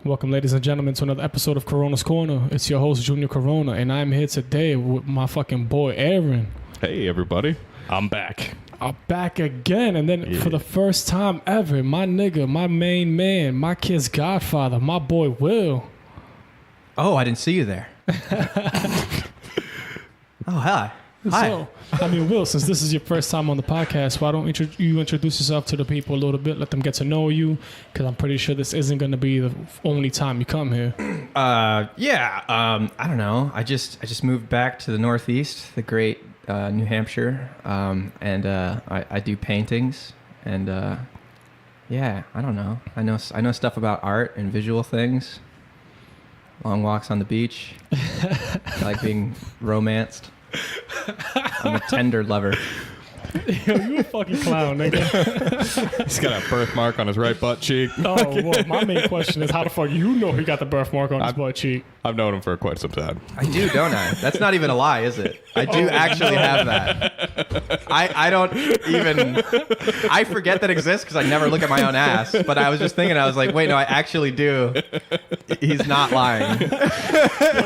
Welcome, ladies and gentlemen, to another episode of Corona's Corner. It's your host, Junior Corona, and I'm here today with my fucking boy, Aaron. Hey, everybody. I'm back. I'm back again, and then for the first time ever, my nigga, my main man, my kid's godfather, my boy, Will. Oh, I didn't see you there. Oh, hi. Hi. So, Will, since this is your first time on the podcast, why don't you introduce yourself to the people a little bit, let them get to know you, because I'm pretty sure this isn't going to be the only time you come here. I don't know. I just moved back to the Northeast, the great New Hampshire, and I do paintings, and I don't know. I know stuff about art and visual things. Long walks on the beach. I like being romanced. I'm a tender lover. Yo, you a fucking clown, nigga. He's got a birthmark on his right butt cheek. Oh, well, my main question is how the fuck you know he got the birthmark on his butt cheek? I've known him for quite some time. I do, don't I? That's not even a lie, is it? I do actually have that. I don't even... I forget that exists because I never look at my own ass. But I was just thinking, I was like, wait, no, I actually do. He's not lying. Yo,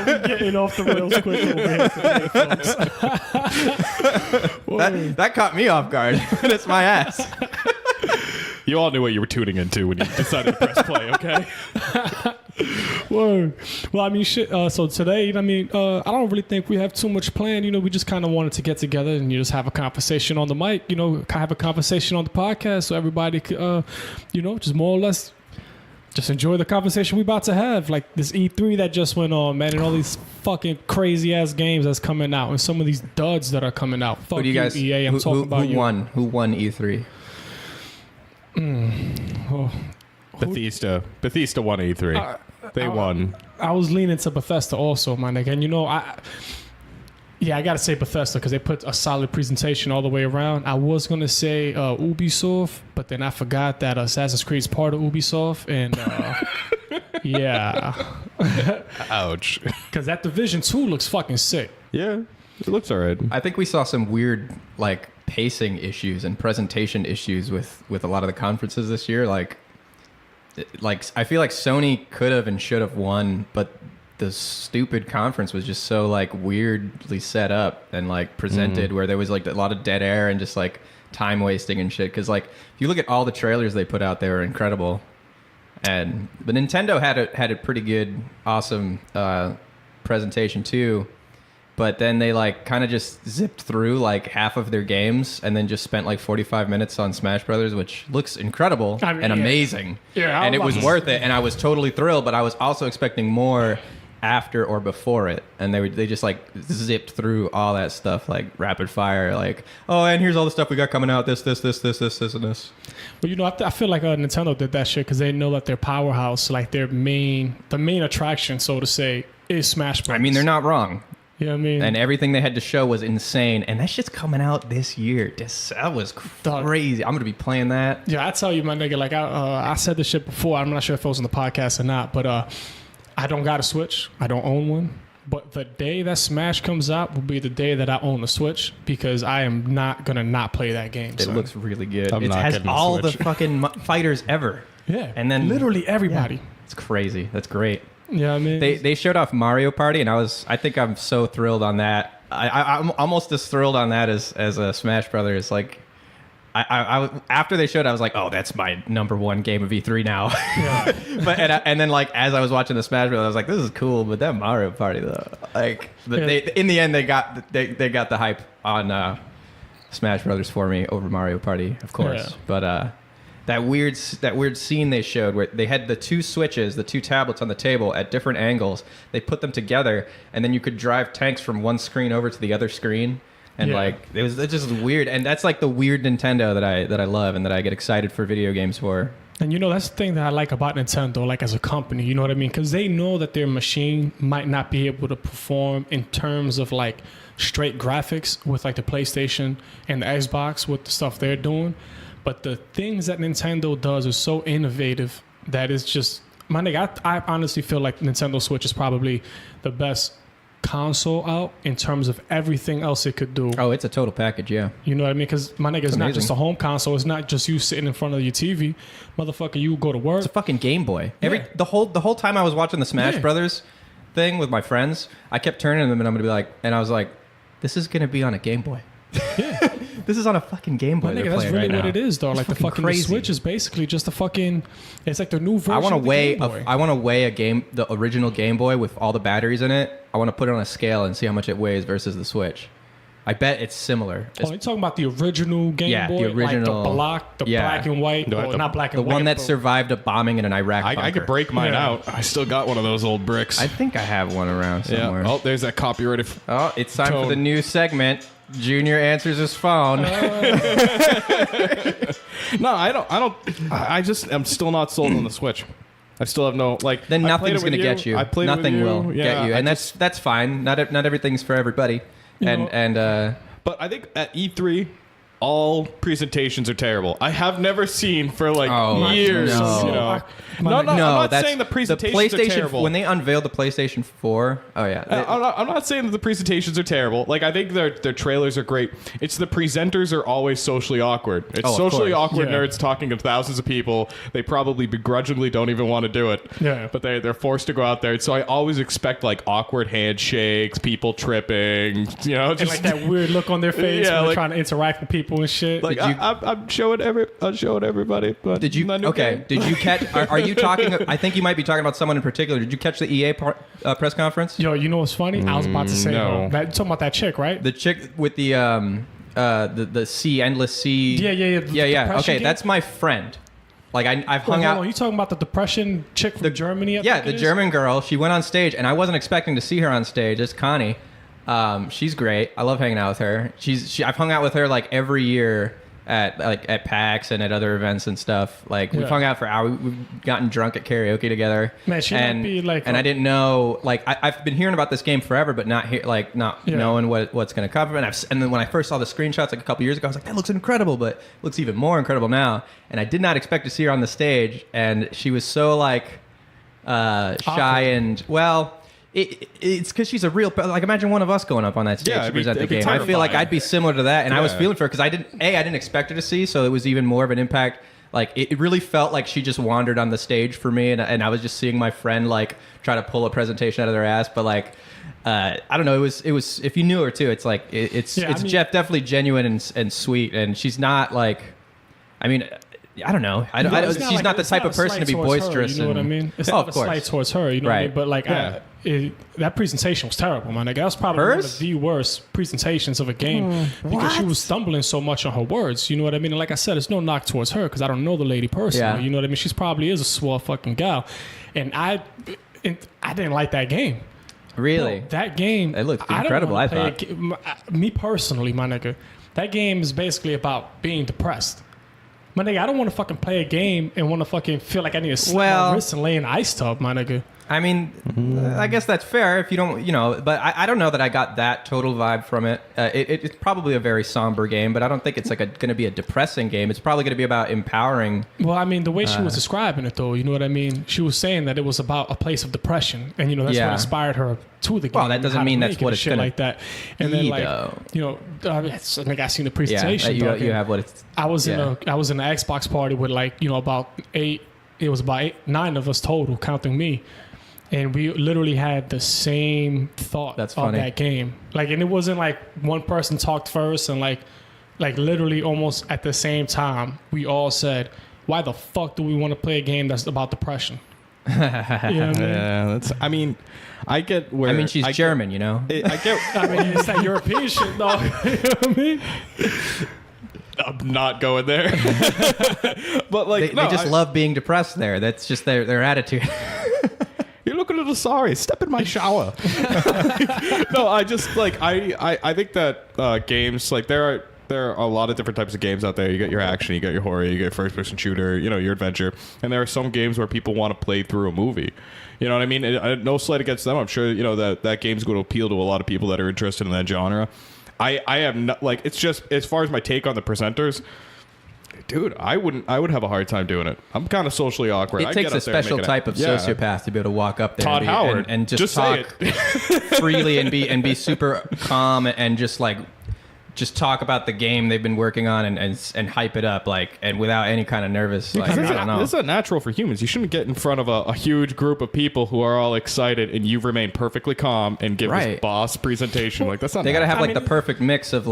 we're getting off the rails quick over here today, folks. That caught me off guard. It's my ass. You all knew what you were tuning into when you decided to press play, okay? Word. Well, I mean, shit. So today, I don't really think we have too much planned. We just kind of wanted to get together and just have a conversation on the mic. Have a conversation on the podcast so everybody could, just more or less just enjoy the conversation we about to have. Like this E3 that just went on, man, and all these fucking crazy ass games that's coming out, and some of these duds that are coming out. Fuck Who do you guys? EA. I'm talking about you. Who won E3? Bethesda won E3. They won. I was leaning to Bethesda also, my nigga. And I gotta say Bethesda because they put a solid presentation all the way around. I was gonna say Ubisoft, but then I forgot that Assassin's Creed's part of Ubisoft, and Ouch. because that Division 2 looks fucking sick. Yeah, it looks all right. I think we saw some weird pacing issues and presentation issues with a lot of the conferences this year. Like I feel like Sony could have and should have won, but the stupid conference was just so weirdly set up and presented where there was a lot of dead air and just time wasting and shit. Because if you look at all the trailers they put out, they were incredible. But Nintendo had a pretty good, awesome presentation too. But then they kind of just zipped through half of their games and then just spent 45 minutes on Smash Brothers, which looks incredible and amazing. Yeah, and it was worth it, and I was totally thrilled. But I was also expecting more after or before it, and they just zipped through all that stuff rapid fire. And here's all the stuff we got coming out. This, and this. Well, I feel like Nintendo did that shit because they know that their powerhouse, the main attraction, so to say, is Smash Brothers. I mean, they're not wrong. You know what I mean? And everything they had to show was insane. And that shit's coming out this year. That was crazy. I'm going to be playing that. Yeah, I tell you, my nigga, I said this shit before. I'm not sure if it was on the podcast or not, but I don't got a Switch. I don't own one. But the day that Smash comes out will be the day that I own a Switch because I am not going to not play that game. It looks really good. I'm it not has getting a all the Switch. fucking fighters ever. Yeah. And then literally everybody. Yeah, it's crazy. That's great. Yeah, I mean, they showed off Mario Party, and I think I'm so thrilled on that. I'm almost as thrilled on that as a Smash Brothers. I after they showed it, I was like, oh, that's my number one game of E3 now. Yeah. But and then as I was watching the Smash Brothers, I was like, this is cool, but that Mario Party though, they in the end they got the hype on Smash Brothers for me over Mario Party, of course. Yeah. But that weird scene they showed where they had the two switches, the two tablets on the table at different angles. They put them together, and then you could drive tanks from one screen over to the other screen. And it's just weird. And that's the weird Nintendo that I love and that I get excited for video games for. And that's the thing that I like about Nintendo, as a company, you know what I mean? Because they know that their machine might not be able to perform in terms of straight graphics with the PlayStation and the Xbox with the stuff they're doing. But the things that Nintendo does is so innovative that it's just, my nigga, I honestly feel like Nintendo Switch is probably the best console out in terms of everything else it could do. Oh, it's a total package, yeah. You know what I mean? Because my nigga, it's not amazing. just a home console. It's not just you sitting in front of your TV, motherfucker. You go to work. It's a fucking Game Boy. Yeah. The whole time I was watching the Smash Yeah. Brothers thing with my friends, I kept turning to them and I'm gonna be like, and I was like, this is gonna be on a Game Boy. Yeah. This is on a fucking Game Boy. My they're nigga, that's playing really right what now. it is, though. It's Like the fucking crazy. Switch is basically just a fucking. It's like the new version. I want to of the weigh. Game Boy. I want to weigh the original Game Boy with all the batteries in it. I want to put it on a scale and see how much it weighs versus the Switch. I bet it's similar. Oh, you talking about the original Game Yeah, the Boy? original- Like the block, the yeah. black and white. No, Oh, the- not black The and white. one that but- survived a bombing in an Iraq bunker. I could break mine Yeah. out. I still got one of those old bricks. I think I have one around yeah. somewhere. Oh, there's that copyrighted. Oh, it's time for Tone. the new segment. Junior answers his phone. No, I don't. I just am still not sold on the Switch. I still have no like. Then I played nothing's it with going to get you. I played it with Nothing you. will Yeah, get you, I and just- that's fine. Not everything's for everybody. know- But I think at E3, all presentations are terrible. I have never seen for like Oh, years. no. You know. My No, nigga- no, I'm not that's saying the presentations PlayStation are terrible. when they unveiled the PlayStation 4. Oh yeah, I'm not saying that the presentations are terrible. Like I think their trailers are great. It's the presenters are always socially awkward. It's Oh, of socially course. awkward Yeah. nerds talking to thousands of people. They probably begrudgingly don't even want to do it. Yeah. But they're forced to go out there. So I always expect like awkward handshakes, people tripping. You know, And just like that weird look on their face Yeah, when they're like- trying to interact with people and shit. like Did you- I'm showing everybody. But Did you? my new Okay. game. Did you catch? Are you talking? I think you might be talking about someone in particular. Did you catch the EA press conference? Yo, you know what's funny? I was about to say, no. that, you talking about that chick, right? The chick with the sea, endless sea. Yeah. The yeah. depression Okay, game? that's my friend. Like I've Wait, hung hold out. on, you talking about the depression chick from Germany? I Yeah, think the it is? German girl. She went on stage, and I wasn't expecting to see her on stage. It's Connie. She's great. I love hanging out with her. I've hung out with her like every year at PAX and at other events and stuff. Like we've Yeah. hung out for hours. We've gotten drunk at karaoke together. Man, she might and, be, like, and I didn't know. Like I've been hearing about this game forever, but not Yeah. knowing what's going to come from it. And then when I first saw the screenshots like a couple years ago, I was like, that looks incredible, but it looks even more incredible now. And I did not expect to see her on the stage, and she was so like shy Awkward. and well. It's because she's a real like imagine one of us going up on that stage Yeah, to it'd be- present the it'd be game. I feel like terrifying. I'd be similar to that, and I was Yeah. feeling for her because I didn't expect her to see, so it was even more of an impact. Like it really felt like she just wandered on the stage for me, and I was just seeing my friend like try to pull a presentation out of their ass. But like I don't know, it was if you knew her too, it's like it's Yeah, I mean- definitely genuine and sweet, and she's not like I mean. I don't know. It's She's like- not the it's type a of person to slight be towards her, boisterous. you know what I and- mean? It's Oh, not of a slight course. towards her, you know what I Right. mean? But like, Yeah. that presentation was terrible, man. Like, that was probably one Hers? of the worst presentations of a game because she was stumbling so much on her words. You know what I mean? And like I said, it's no knock towards her because I don't know the lady personally. Yeah. You know what I mean? She's probably is a swell fucking gal, and I didn't like that game. Really? Bro, that game. It looked I don't incredible, wanna I play thought. me personally, my nigga, that game is basically about being depressed. My nigga, I don't want to fucking play a game and want to fucking feel like I need to slit Well- my wrist and lay in an ice tub, my nigga. I mean, I guess that's fair if you don't, but I don't know that I got that total vibe from it. It's probably a very somber game, but I don't think it's like going to be a depressing game. It's probably going to be about empowering. Well, I mean, the way she was describing it, though, you know what I mean? She was saying that it was about a place of depression, and that's Yeah. what inspired her to the game. Well, that and doesn't how to mean make that's it what and it's shit gonna like that. And then, be, like, though. I think I seen the Yeah, presentation. you dog, and have what it's. I was yeah. I was in an Xbox party with like about 9 of us total, counting me. And we literally had the same thought That's of funny. that game. Like, and it wasn't like one person talked first and like literally almost at the same time, we all said, why the fuck do we want to play a game that's about depression? You know what I mean? Yeah, that's. I mean, I get where. I mean, she's German, you know. I get. I mean, it's that European shit, dog. You know what I mean? I'm not going there. But like, They no, just love being depressed there. That's just their attitude. You look a little sorry. Step in my shower. No, I just like I think that games like there are a lot of different types of games out there. You got your action, you got your horror, you got your first person shooter, your adventure, and there are some games where people want to play through a movie. You know what I mean? No slight against them. I'm sure that game's going to appeal to a lot of people that are interested in that genre. I am not like it's just as far as my take on the presenters. Dude, I would have a hard time doing it. I'm kind of socially awkward. It I'd takes get a up there and special make it type of yeah. sociopath to be able to walk up there Todd and, Howard. and just say talk it. freely and be super calm and just talk about the game they've been working on and hype it up and without any kind of nervous I don't know. This is not natural for humans. You shouldn't get in front of a huge group of people who are all excited and you remain perfectly calm and give this boss presentation. Like that's not. They got to have natural. the perfect mix of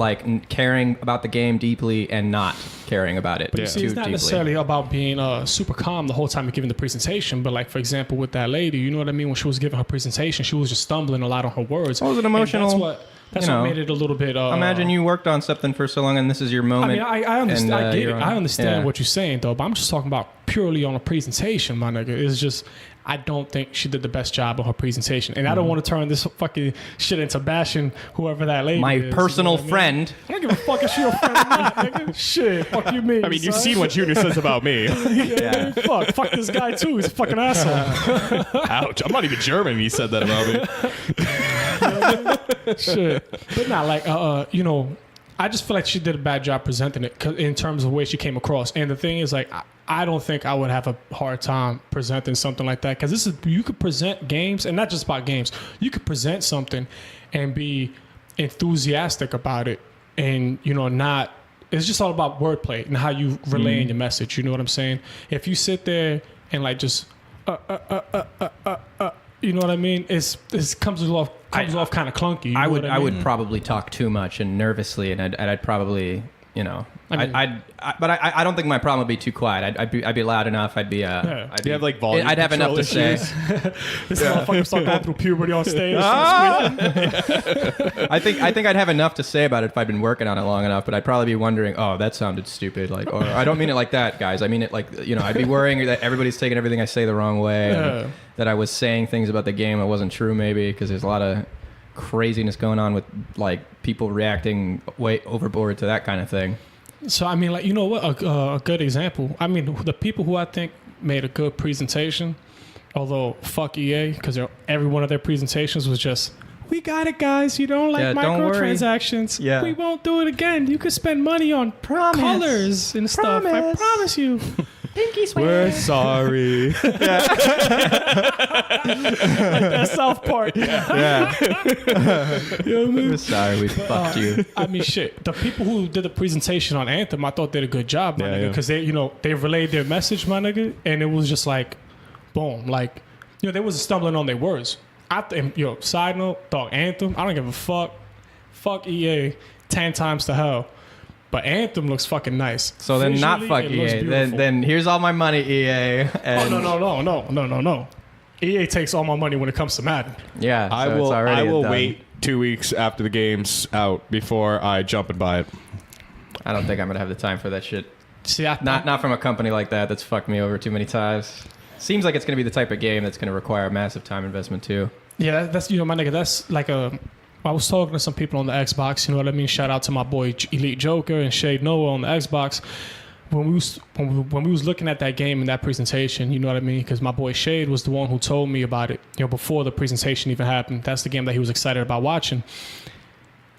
caring about the game deeply and not caring about it. But you see, it's not necessarily about being super calm the whole time you're giving the presentation. But like, for example, with that lady, you know what I mean? When she was giving her presentation, she was just stumbling a lot on her words. It was an emotional. That's what made it a little bit. Imagine you worked on something for so long, and this is your moment. I mean, I understand. I get it. I understand yeah. what you're saying, though. But I'm just talking about purely on a presentation, my nigga. It's just I don't think she did the best job on her presentation, and I don't want to turn this fucking shit into bashing whoever that lady My is. personal You know what friend. I don't give a fuck if she your friend or not, nigga. Shit, fuck you mean? I mean, you've son? seen what Junior says about me. Yeah. Fuck this guy too. He's a fucking asshole. Ouch! I'm not even German. And he said that about me. Shit, but not like you know. I just feel like she did a bad job presenting it in terms of the way she came across. And the thing is, like, I don't think I would have a hard time presenting something like that because you could present games, and not just about games. You could present something and be enthusiastic about it, and not. It's just all about wordplay and how you relay in your message. You know what I'm saying? If you sit there and like just you know what I mean? It comes off kind of clunky. You know I would probably talk too much and nervously, and I'd probably but I don't think my problem would be too quiet. I'd be loud enough. I'd be You have like volume. I'd have enough to say. This motherfucker start going through puberty on stage. I think I'd have enough to say about it if I'd been working on it long enough. But I'd probably be wondering, oh, that sounded stupid. Like, or I don't mean it like that, guys. I mean it like I'd be worrying that everybody's taking everything I say the wrong way, and that I was saying things about the game that wasn't true, maybe because there's a lot of craziness going on with like people reacting way overboard to that kind of thing. So I mean, like, you know what? A good example. I mean, the people who I think made a good presentation, although fuck EA, because every one of their presentations was just, "We got it, guys. You don't like microtransactions. Yeah. We won't do it again. You could spend money on colors and stuff. I promise you." Pinky swear. We're sorry. Like that South Park. Yeah. You know what I mean? We're sorry we fucked you. I mean, shit. The people who did the presentation on Anthem, I thought did a good job, my nigga, because they relayed their message, my nigga, and it was just like, boom, like, they wasn't stumbling on their words. Side note, dog, Anthem, I don't give a fuck. Fuck EA 10 times to hell. But Anthem looks fucking nice. So then not Visually, fuck it looks EA. beautiful. Then here's all my money, EA. And No. EA takes all my money when it comes to Madden. Yeah, so I it's will. already I will done. wait 2 weeks after the game's out before I jump and buy it. I don't think I'm gonna have the time for that shit. See, Not from a company like that that's fucked me over too many times. Seems like it's gonna be the type of game that's gonna require a massive time investment too. Yeah, that's my nigga. That's like I was talking to some people on the Xbox. You know what I mean? Shout out to my boy Elite Joker and Shade Noah on the Xbox. When we was looking at that game and that presentation, you know what I mean? Because my boy Shade was the one who told me about it. Before the presentation even happened. That's the game that he was excited about watching.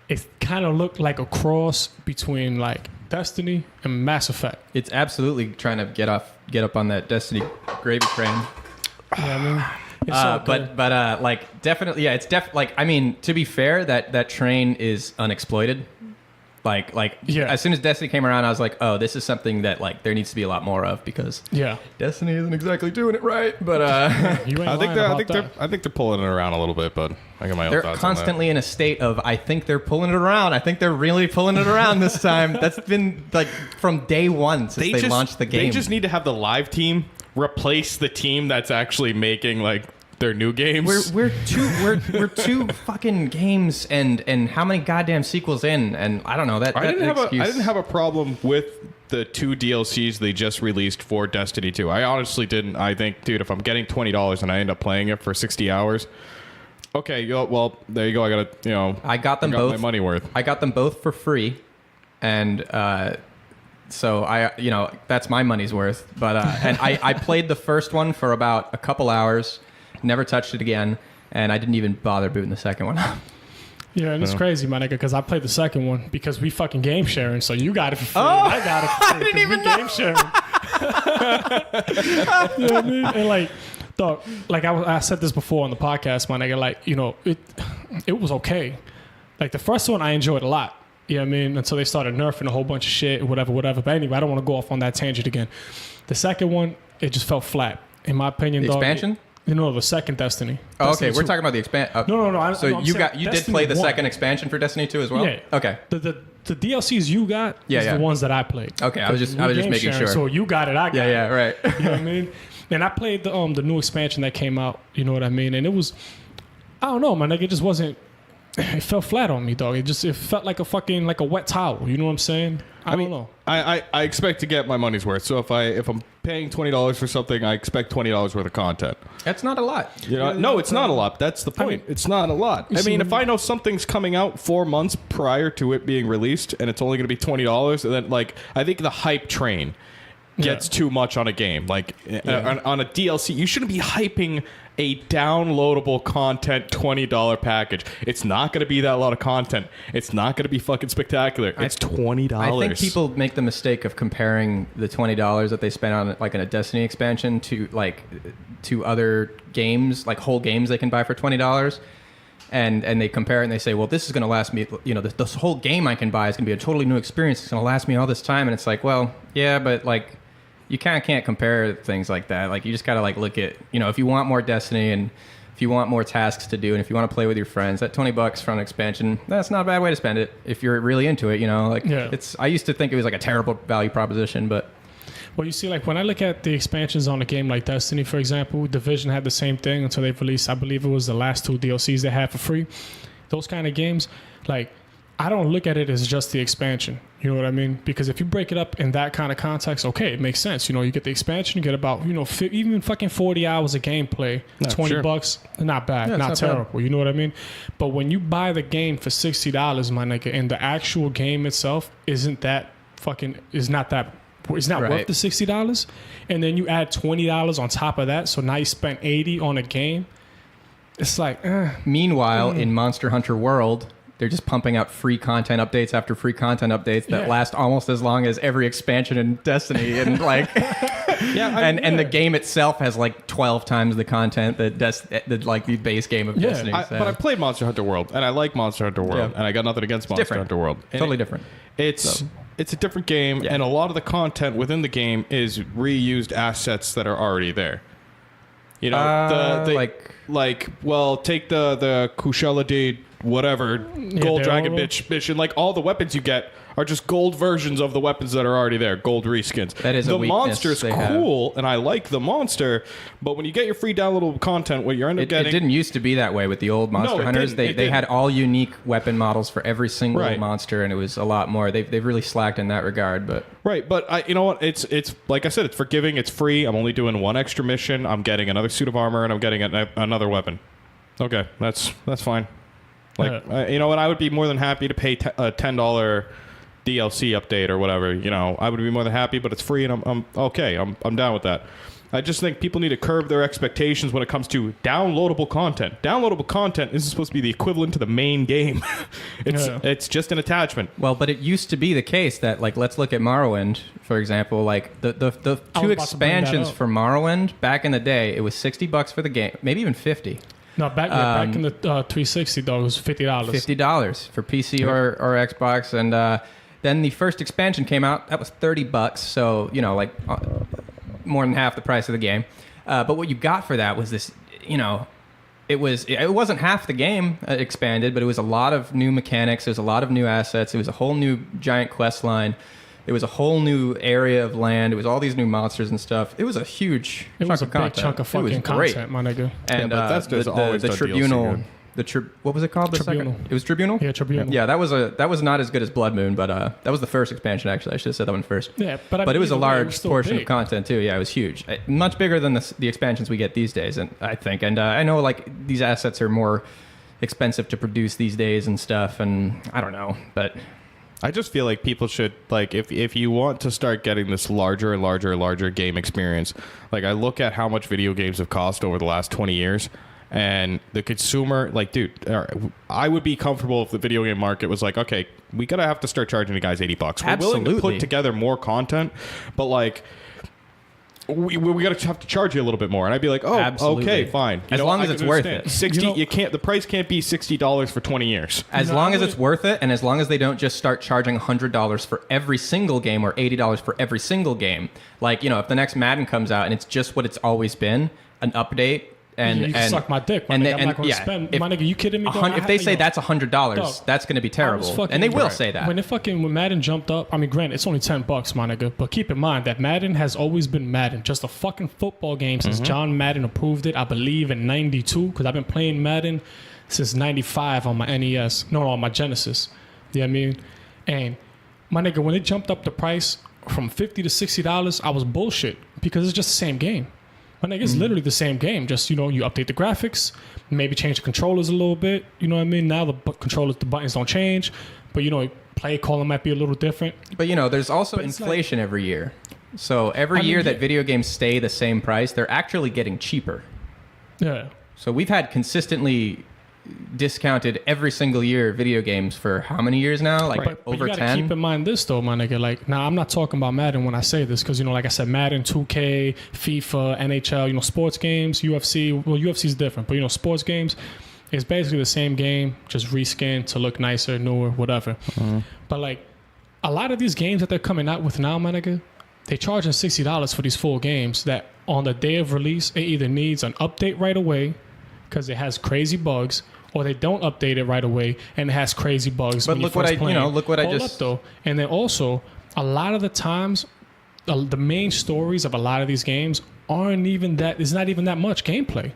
It kind of looked like a cross between like Destiny and Mass Effect. It's absolutely trying to get up on that Destiny gravy train. You know what I mean? It's so good. But like definitely, yeah, it's like, I mean, to be fair, that train is unexploited. Like Yeah. As soon as Destiny came around, I was like, oh, this is something that like there needs to be a lot more of because Yeah. Destiny isn't exactly doing it right. But You ain't I think lying they're about that. I think they're pulling it around a little bit, but I got my own they're thoughts constantly in a state of I think they're pulling it around. I think they're really pulling it around this time. That's been like from day one since they launched the game. They just need to have the live team replace the team that's actually making like their new games. We're two fucking games and how many goddamn sequels in, and I don't know that. I didn't have a problem with the 2 DLCs they just released for Destiny 2. I honestly didn't. I think, dude, if I'm getting $20 and I end up playing it for 60 hours, okay, well, there you go. I got both. my money worth. I got them both for free, and so that's my money's worth. But and I played the first one for about a couple hours, never touched it again, and I didn't even bother booting the second one up. Yeah, and it's know? crazy, my nigga, because I played the second one because we fucking game sharing. So you got it for free. And I got it for free. I didn't even know. Game sharing. You know what I mean? And like, dog, like I said this before on the podcast, my nigga. Like, you know, it was okay. Like the first one, I enjoyed a lot. You know what I mean? Until they started nerfing a whole bunch of shit, whatever. But anyway, I don't want to go off on that tangent again. The second one, it just felt flat, in my opinion. The dog. expansion? You know, the second Destiny. Oh, okay, Destiny we're 2. talking about the expansion. No. So I'm you saying did Destiny play the 1. second expansion for Destiny 2 as well? Yeah. Okay. The DLCs you got is Yeah. the ones that I played. Okay, I was just We game making sharing, sure. So you got it, I got it. Yeah, right. You know what I mean? And I played the new expansion that came out. You know what I mean? And it was, I don't know, man. Like it just wasn't. It fell flat on me, dog. It felt like a wet towel. You know what I'm saying? I don't know. I expect to get my money's worth. So if I'm paying $20 for something, I expect $20 worth of content. That's not a lot. You know, no, it's not a lot. That's the point. It's not a lot. I mean, if I know something's coming out 4 months prior to it being released, and it's only going to be $20, and then like I think the hype train gets too much on a game. Like on a DLC, you shouldn't be hyping a downloadable content $20 package. It's not going to be that lot of content. It's not going to be fucking spectacular. It's $20. I think people make the mistake of comparing the $20 that they spent on like in a Destiny expansion to other games, like whole games they can buy for $20. And they compare it and they say, well, this is going to last me, you know, this whole game I can buy is going to be a totally new experience. It's going to last me all this time. And it's like, well, yeah, but like you kind of can't compare things like that. Like you just got to like look at, you know, if you want more Destiny and if you want more tasks to do and if you want to play with your friends, that $20 for an expansion, that's not a bad way to spend it if you're really into it, you know. Like I used to think it was like a terrible value proposition, but well, you see, like when I look at the expansions on a game like Destiny, for example, Division had the same thing until they released, I believe it was the last 2 DLCs they had for free. Those kind of games, like I don't look at it as just the expansion. You know what I mean? Because if you break it up in that kind of context, okay, it makes sense. You know, you get the expansion, you get about, you know, even fucking 40 hours of gameplay, $20, not bad, not terrible. Bad. You know what I mean? But when you buy the game for $60, my nigga, and the actual game itself is not that worth the $60, and then you add $20 on top of that, so now you spent $80 on a game. It's like, Meanwhile, in Monster Hunter World, they're just pumping out free content updates after free content updates that last almost as long as every expansion in Destiny, and like, and the game itself has like 12 times the content that like the base game of Destiny. But I played Monster Hunter World, and I like Monster Hunter World, and I got nothing against Monster Hunter World. Totally different. It's a different game, and a lot of the content within the game is reused assets that are already there. You know, take the Kushala Dade whatever gold dragon mission. Like all the weapons you get are just gold versions of the weapons that are already there, gold reskins. That is the a weakness monster's cool, and I like the monster. But when you get your free downloadable content, what you end up getting, it didn't used to be that way with the old Monster Hunters. They had all unique weapon models for every single monster, and it was a lot more. They've really slacked in that regard, but you know what? It's like I said, it's forgiving. It's free. I'm only doing one extra mission. I'm getting another suit of armor, and I'm getting another weapon. Okay, that's fine. Like you know what? I would be more than happy to pay a $10 DLC update or whatever. You know, I would be more than happy, but it's free, and I'm okay. I'm down with that. I just think people need to curb their expectations when it comes to downloadable content. Downloadable content isn't supposed to be the equivalent to the main game. It's just an attachment. Well, but it used to be the case that, like, let's look at Morrowind, for example. Like, the 2 expansions for Morrowind, back in the day, it was $60 for the game, maybe even $50. No, back in the 360, though, it was $50. $50 for PC or Xbox. And then the first expansion came out. That was $30. So, you know, like more than half the price of the game. But what you got for that was this, you know, it wasn't half the game expanded, but it was a lot of new mechanics. There was a lot of new assets. It was a whole new giant quest line. It was a whole new area of land. It was all these new monsters and stuff. It was a huge chunk of content. Big chunk of fucking content, my nigga. And the Tribunal, what was it called? Tribunal. It was Tribunal? Yeah, Tribunal. Yeah, that was not as good as Blood Moon, but that was the first expansion, actually. I should have said that one first. Yeah, but it was a large portion of content, too. Yeah, it was huge. Much bigger than the expansions we get these days, and I think. And I know, like, these assets are more expensive to produce these days and stuff, and I don't know, but I just feel like people should, like, if you want to start getting this larger and larger game experience, like I look at how much video games have cost over the last 20 years, And the consumer, like, dude, I would be comfortable if the video game market was like, okay, we gotta have to start charging the guys $80. We're willing to put together more content, but like, we gotta have to charge you a little bit more. And I'd be like, oh, Absolutely. okay, fine. As long as it's worth it. 60, you can't. The price can't be $60 for 20 years. As long as it's worth it, and as long as they don't just start charging $100 for every single game or $80 for every single game. Like, if the next Madden comes out and it's just what it's always been, an update. And, you can suck my dick, my nigga. I'm not going to spend. My nigga, you kidding me? If they say that's $100, that's going to be terrible. And they will say that. When Madden jumped up, I mean, granted, it's only $10, my nigga. But keep in mind that Madden has always been Madden, just a fucking football game since John Madden approved it, I believe, in '92. Because I've been playing Madden since '95 on my NES. No, on my Genesis. You know what I mean? And my nigga, when it jumped up the price from $50 to $60, I was bullshit because it's just the same game. My nigga, it's literally the same game. Just, you update the graphics, maybe change the controllers a little bit. You know what I mean? Now the controllers, the buttons don't change. But, play calling might be a little different. But, there's also inflation every year. So every year that video games stay the same price, they're actually getting cheaper. Yeah. So we've had consistently discounted every single year video games for how many years now? Like over 10? You gotta keep in mind this though, my nigga. Like, now I'm not talking about Madden when I say this because, like I said, Madden, 2K, FIFA, NHL, sports games, UFC. Well, UFC is different, but, sports games is basically the same game, just reskinned to look nicer, newer, whatever. But, like, a lot of these games that they're coming out with now, my nigga, they're charging $60 for these full games that on the day of release, it either needs an update right away because it has crazy bugs, or they don't update it right away and it has crazy bugs. But look what I just. Though. And then also, a lot of the times, the main stories of a lot of these games aren't even that. There's not even that much gameplay.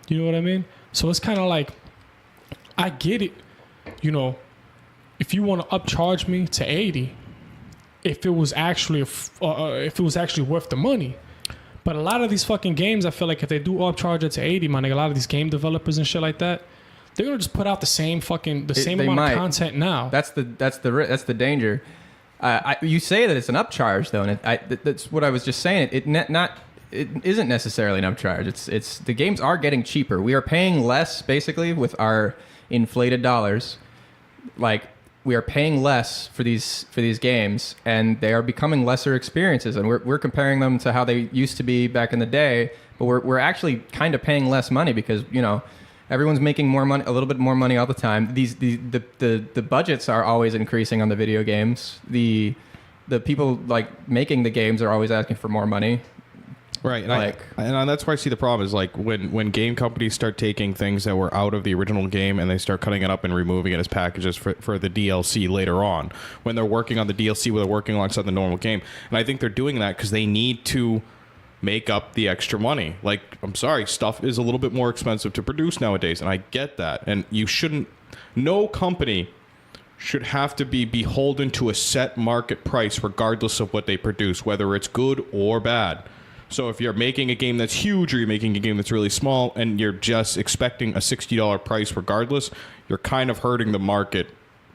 You know what I mean? So it's kind of like, I get it. If you want to upcharge me to $80, if it was actually worth the money. But a lot of these fucking games, I feel like if they do upcharge it to $80, my nigga, a lot of these game developers and shit like that, they're gonna just put out the same amount of content now. That's the danger. You say that it's an upcharge though, and that's what I was just saying. It isn't necessarily an upcharge. It's the games are getting cheaper. We are paying less basically with our inflated dollars. Like, we are paying less for these games, and they are becoming lesser experiences. And we're comparing them to how they used to be back in the day, but we're actually kind of paying less money because everyone's making more money, a little bit more money all the time. The budgets are always increasing on the video games. The people like making the games are always asking for more money. Right, and that's where I see the problem is like when game companies start taking things that were out of the original game and they start cutting it up and removing it as packages for the DLC later on. When they're working on the DLC, where they're working alongside the normal game, and I think they're doing that because they need to make up the extra money. Like, I'm sorry, stuff is a little bit more expensive to produce nowadays, and I get that. And no company should have to be beholden to a set market price regardless of what they produce, whether it's good or bad. So if you're making a game that's huge or you're making a game that's really small and you're just expecting a $60 price regardless, you're kind of hurting the market,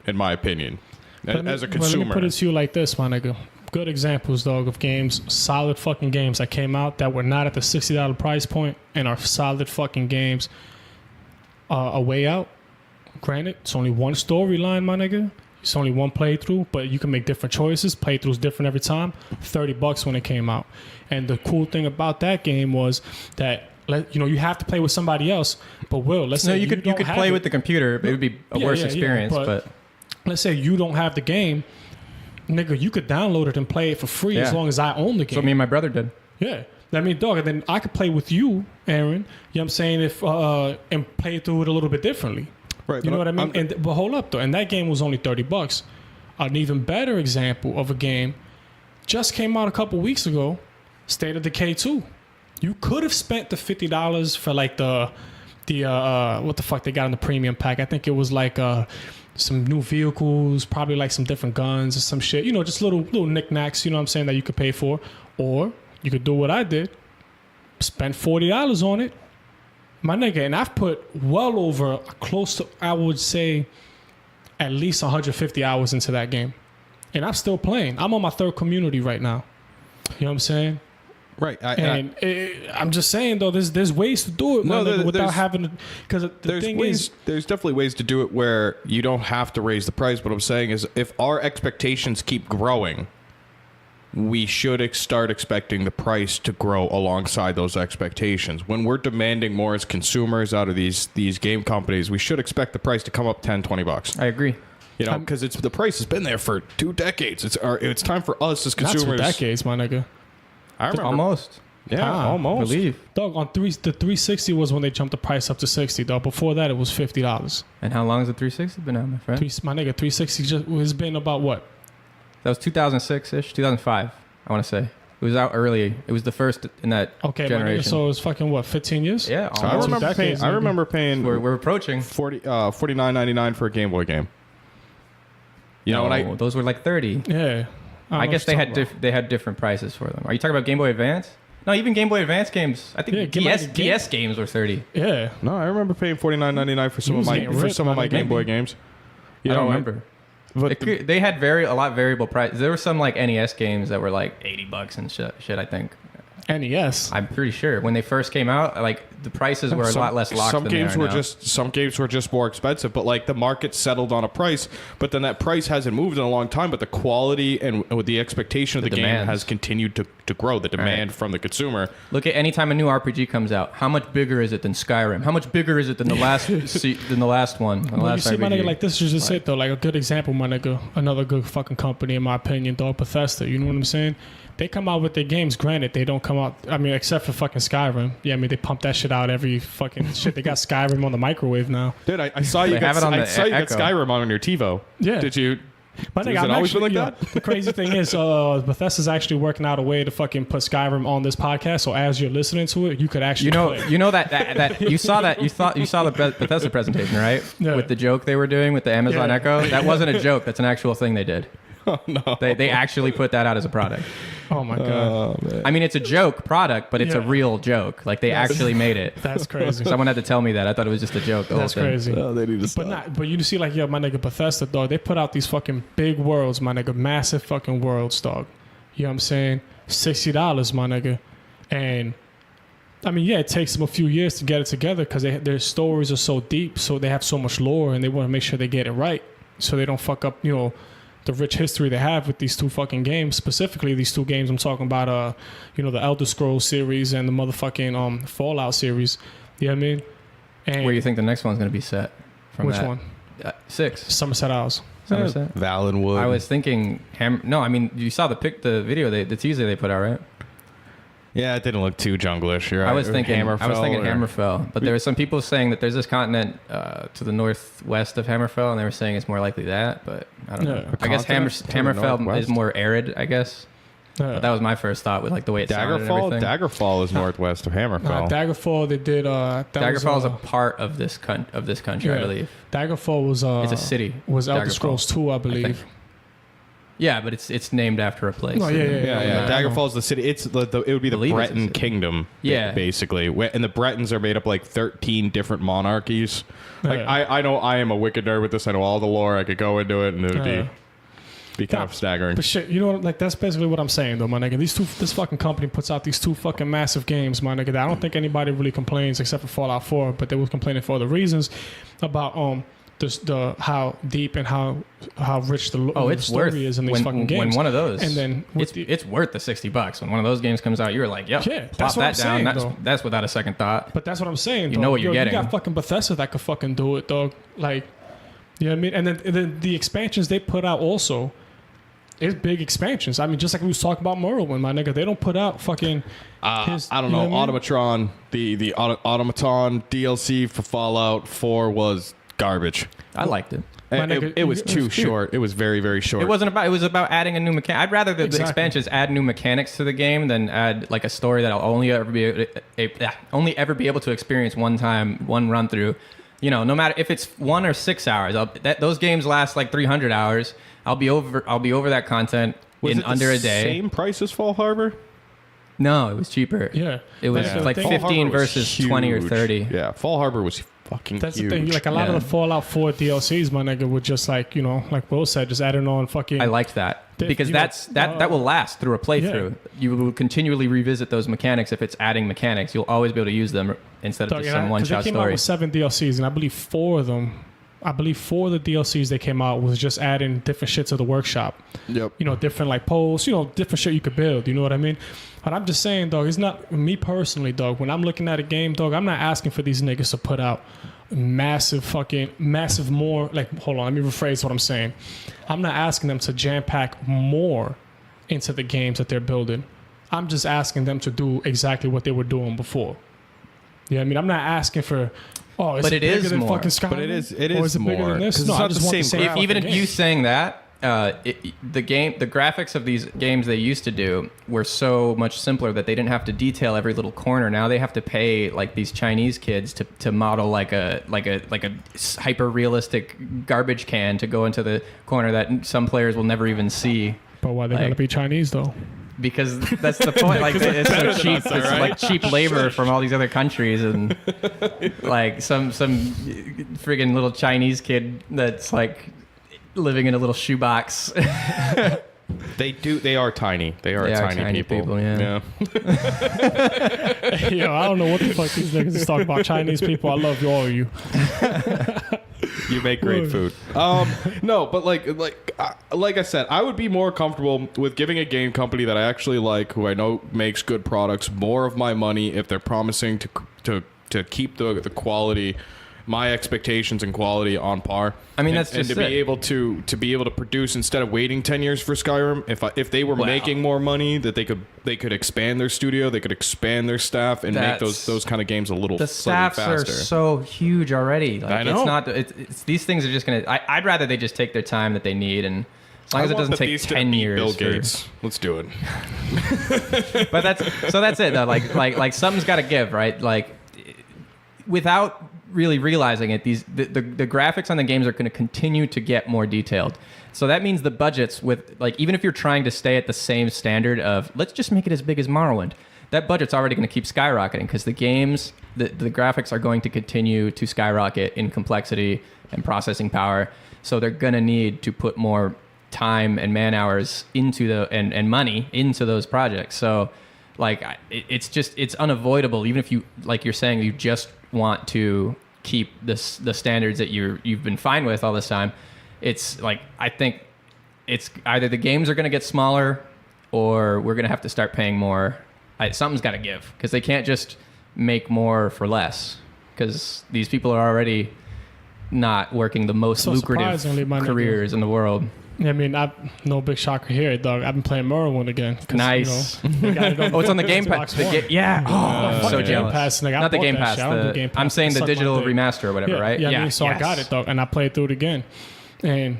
in my opinion, as a consumer. Let me put it to you like this, my nigga. Good examples, dog, of games, solid fucking games that came out that were not at the $60 price point and are solid fucking games. A Way Out. Granted, it's only one storyline, my nigga. It's only one playthrough, but you can make different choices. Playthroughs different every time. $30 when it came out. And the cool thing about that game was that you have to play with somebody else. But let's say you could play with the computer. It would be a worse experience. But let's say you don't have the game, nigga. You could download it and play it for free as long as I own the game. So me and my brother did. Yeah. I mean, dog, and then I could play with you, Aaron. You know what I'm saying? And play through it a little bit differently. Right, you know what I mean? But hold up, though. And that game was only $30. An even better example of a game just came out a couple weeks ago, State of Decay 2. You could have spent the $50 for like the what the fuck they got in the premium pack. I think it was like some new vehicles, probably like some different guns or some shit. Just little knickknacks, you know what I'm saying, that you could pay for. Or you could do what I did, spend $40 on it. My nigga, and I've put well over close to, I would say, at least 150 hours into that game. And I'm still playing. I'm on my third community right now. You know what I'm saying? Right. I'm just saying though, there's ways to do it, without there's- having because the there's thing ways. is, There's definitely ways to do it where you don't have to raise the price. What I'm saying is, if our expectations keep growing, we should start expecting the price to grow alongside those expectations. When we're demanding more as consumers out of these game companies, we should expect the price to come up $10-$20. I agree. You know, because the price has been there for 2 decades. It's time for us as not consumers. 2 decades, my nigga. I remember Almost. Yeah, Ah, almost. Believe. Dog, on the 360 was when they jumped the price up to 60. Dog, before that it was $50. And how long has the 360 been out, my friend? My nigga, 360 just has been about what? That was 2006-ish, 2005, I want to say. It was out early. It was the first in that Okay, my generation. nigga, so it's fucking what, 15 years? Yeah, So I almost. remember paying. decades, I nigga. remember paying We're approaching. $49.99 for a Game Boy game. You know, No, and I those were like 30. Yeah. I guess they had different prices for them. Are you talking about Game Boy Advance? No, even Game Boy Advance games. I think Yeah, DS games were 30. Yeah. no, I remember paying $49.99 for some You of was my getting ripped, my Game nigga. Boy games. You I don't know, remember. But They had a lot variable prices. There were some like NES games that were like $80 and shit. I think. NES. I'm pretty sure when they first came out, like the prices were a lot less locked Some than games they are were now. some games were just more expensive, but like the market settled on a price, but then that price hasn't moved in a long time, but the quality and with the expectation of the game demands. has continued to grow, the demand from the consumer. Look at any time a new RPG comes out. How much bigger is it than Skyrim? How much bigger is it than the last than the last one? Than the Well, you last see, my RPG? nigga, like this is just it though. Like a good example, my nigga. Another good fucking company, in my opinion, dog. Bethesda. You know what I'm saying? They come out with their games. Granted, they don't come out. I mean, except for fucking Skyrim. Yeah, I mean, they pump that shit out every fucking shit. They got Skyrim on the microwave now. Dude, I saw you They got have it on I the saw you got Echo. Skyrim on your TiVo. Yeah. Did you? My Has nigga, it I'm always been actually, like that? The crazy thing is, Bethesda's actually working out a way to fucking put Skyrim on this podcast. So as you're listening to it, you could actually play it. You know that you saw the Bethesda presentation, right? Yeah. With the joke they were doing with the Amazon Yeah. Echo. That wasn't a joke. That's an actual thing they did. Oh no. They actually put that out as a product. Oh my god, I mean, it's a joke product, but it's a Yeah. real joke. Like they actually made it. that's crazy. Someone had to tell me that. I thought it was just a joke. The That's whole thing. crazy. they need to But you see, like, my nigga Bethesda, dog, they put out these fucking big worlds, my nigga, massive fucking worlds, dog. You know what I'm saying? $60, my nigga. And, I mean, yeah, it takes them a few years to get it together because their stories are so deep, so they have so much lore, and they want to make sure they get it right so they don't fuck up, the rich history they have with these two fucking games. Specifically, these two games I'm talking about, the Elder Scrolls series and the motherfucking Fallout series. You know what I mean? And Where you think the next one's going to be set? From which that? one? 6. Somerset House. Somerset. Valenwood. I was thinking no, I mean you saw the video, the teaser they put out, right? Yeah, it didn't look too junglish. You're right. I was thinking Hammerfell or- Hammerfell, but there were some people saying that there's this continent to the northwest of Hammerfell, and they were saying it's more likely that, but I don't Yeah. know. A I guess continent to the Hammerfell northwest? is more arid, I guess. But that was my first thought with like the way it sounded and Daggerfall. everything. Daggerfall is northwest of Hammerfell. Daggerfall, they did. Daggerfall is a part of this country, I Yeah. believe. Daggerfall was. It's a city. Was Elder Daggerfall, Scrolls 2, I believe. think. Yeah, but it's named after a place. No, yeah. Yeah. Daggerfall is the city. It's it would be the Believe it's a Breton city. kingdom. Yeah. basically. And the Bretons are made up like 13 different monarchies. Like Yeah. I know I am a wicked nerd with this. I know all the lore. I could go into it, and it would Yeah. be kind of staggering. But shit, like that's basically what I'm saying though, my nigga. This fucking company puts out these two fucking massive games, my nigga. That I don't think anybody really complains except for Fallout 4, but they were complaining for other reasons about the how deep and how rich the It's story worth is in these when, fucking when games. one of those, and then it's worth the $60 when one of those games comes out. You're like, Yeah, plop that's what that I'm down. saying, though. That's without a second thought. But that's what I'm saying. You know what you're getting. You got fucking Bethesda that could fucking do it, dog. Like, you know what I mean? And then the expansions they put out also is big expansions. I mean, just like we was talking about Morrowind, my nigga. They don't put out fucking. I don't know. Automatron, the Automaton DLC for Fallout 4 was garbage. I liked it. My nigga, It was it too was cute. short. It was very, very short. It was about adding a new mechanic. I'd rather the Exactly. expansions add new mechanics to the game than add like a story that I'll only ever be able to experience one time, one run through. No matter if it's 1 or 6 hours, those games last like 300 hours. I'll be over that content Was in it under the a day. Same price as Fall Harbor? No, it was cheaper. Yeah. It was That's the like thing. 15 was versus 20 or huge. 30. Yeah, Fall Harbor was fucking That's huge. the thing. Like a lot Yeah. of the Fallout 4 DLCs, my nigga, would just like, you know, like Will said, just adding on fucking. I liked that Dave, because you know, that will last through a playthrough. You will continually revisit those mechanics if it's adding mechanics. You'll always be able to use them instead of Dog, just and some I- 'cause one-shot they came out story. with 7 DLCs, and I believe 4 of them. I believe 4 of the DLCs they came out was just adding different shit to the workshop. Yep. You know, different like posts, you know, different shit you could build. You know what I mean? But I'm just saying, dog, it's not me personally, dog. When I'm looking at a game, dog, I'm not asking for these niggas to put out massive more. Like, hold on, let me rephrase what I'm saying. I'm not asking them to jam pack more into the games that they're building. I'm just asking them to do exactly what they were doing before. Yeah, I mean, I'm not asking for. Oh, is But it it bigger is than more. fucking Skyrim? But it is Or bigger bigger than this? because No, it's I not just the want same the same graphic. Even if fucking you game. saying that, the graphics of these games they used to do were so much simpler that they didn't have to detail every little corner. Now they have to pay like these Chinese kids to model like a hyper realistic garbage can to go into the corner that some players will never even see. But why they like- gotta be Chinese though? Because that's the point. Like it's so cheap. It's like cheap labor from all these other countries, and like some friggin' little Chinese kid that's like living in a little shoebox. They are tiny. They are tiny people. yeah. Yo, I don't know what the fuck these niggas is talking about. Chinese people, I love you, all of you. You make great food. No, but like I said, I would be more comfortable with giving a game company that I actually like, who I know makes good products, more of my money if they're promising to keep the quality, my expectations and quality on par. I mean, And- that's just and to it. be able to produce instead of waiting 10 years for Skyrim. If they were Wow. making more money, that they could expand their studio, they could expand their staff, and make That's- those kind of games a little The slightly staffs are faster. so huge already. Like, I know. It's not. It's these things are just gonna. I'd rather they just take their time that they need, and as long as it doesn't take 10 years. Bill for- Gates. Let's do it. But that's it though. Like something's got to give, right? Like without really realizing it, the graphics on the games are going to continue to get more detailed. So that means the budgets with like even if you're trying to stay at the same standard of let's just make it as big as Morrowind, that budget's already going to keep skyrocketing because the games, the graphics are going to continue to skyrocket in complexity and processing power. So they're going to need to put more time and man hours into and money into those projects. So like it's unavoidable. Even if you, like you're saying, you just want to keep the standards that you've been fine with all this time. It's like, I think it's either the games are going to get smaller or we're going to have to start paying more. Something's got to give because they can't just make more for less because these people are already not working the most So surprisingly, lucrative my nigga. careers in the world. I mean, no big shocker here, dog. I've been playing Morrowind again. 'cause, Nice. You know, they got it Oh, it's on the Game Xbox Pass. One. Yeah. Oh, fuck so the Game jealous. Pass, nigga. I Not the bought Game that Pass. shit. I don't do Game I'm Pass. saying the Suck my digital dick. remaster or whatever, Yeah, right? yeah. I mean, so I got yes. it, dog, and I played through it again. And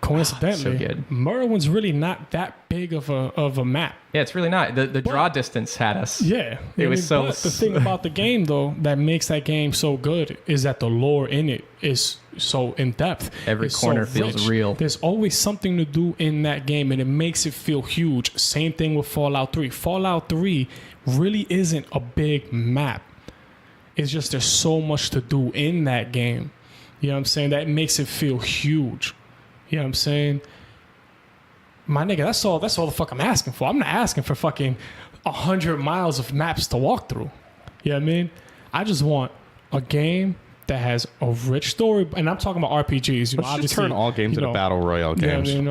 coincidentally, so good. Morrowind's really not that big of a map. Yeah, it's really not. The draw distance had us. Yeah, It was so- But the thing about the game, though, that makes that game so good is that the lore in it is so in depth. Every It's corner so feels rich. real. There's always something to do in that game, and it makes it feel huge. Same thing with Fallout 3. Fallout 3 really isn't a big map. It's just there's so much to do in that game. You know what I'm saying? That makes it feel huge. You know what I'm saying? My nigga, that's all the fuck I'm asking for. I'm not asking for fucking 100 miles of maps to walk through. You know what I mean? I just want a game that has a rich story, and I'm talking about RPGs. You know, Let's just obviously, turn all games you into know, battle royale Yeah, I games. mean,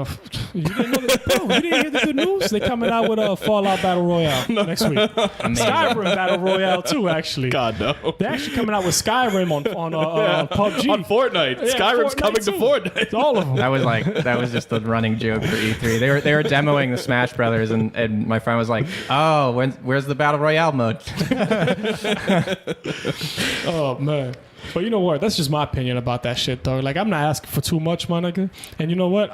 you didn't know that, bro, you didn't hear the good news? They coming out with a Fallout Battle Royale next week. Skyrim Battle Royale too, actually. God no. They're actually coming out with Skyrim on PUBG. On Fortnite, Yeah, Skyrim's Fortnite coming to too. Fortnite. It's all of them. That was just the running joke for E3. They were demoing the Smash Brothers, and my friend was like, "Oh, where's the battle royale mode?" Oh man. But you know what? That's just my opinion about that shit, though. Like, I'm not asking for too much, my nigga. And you know what?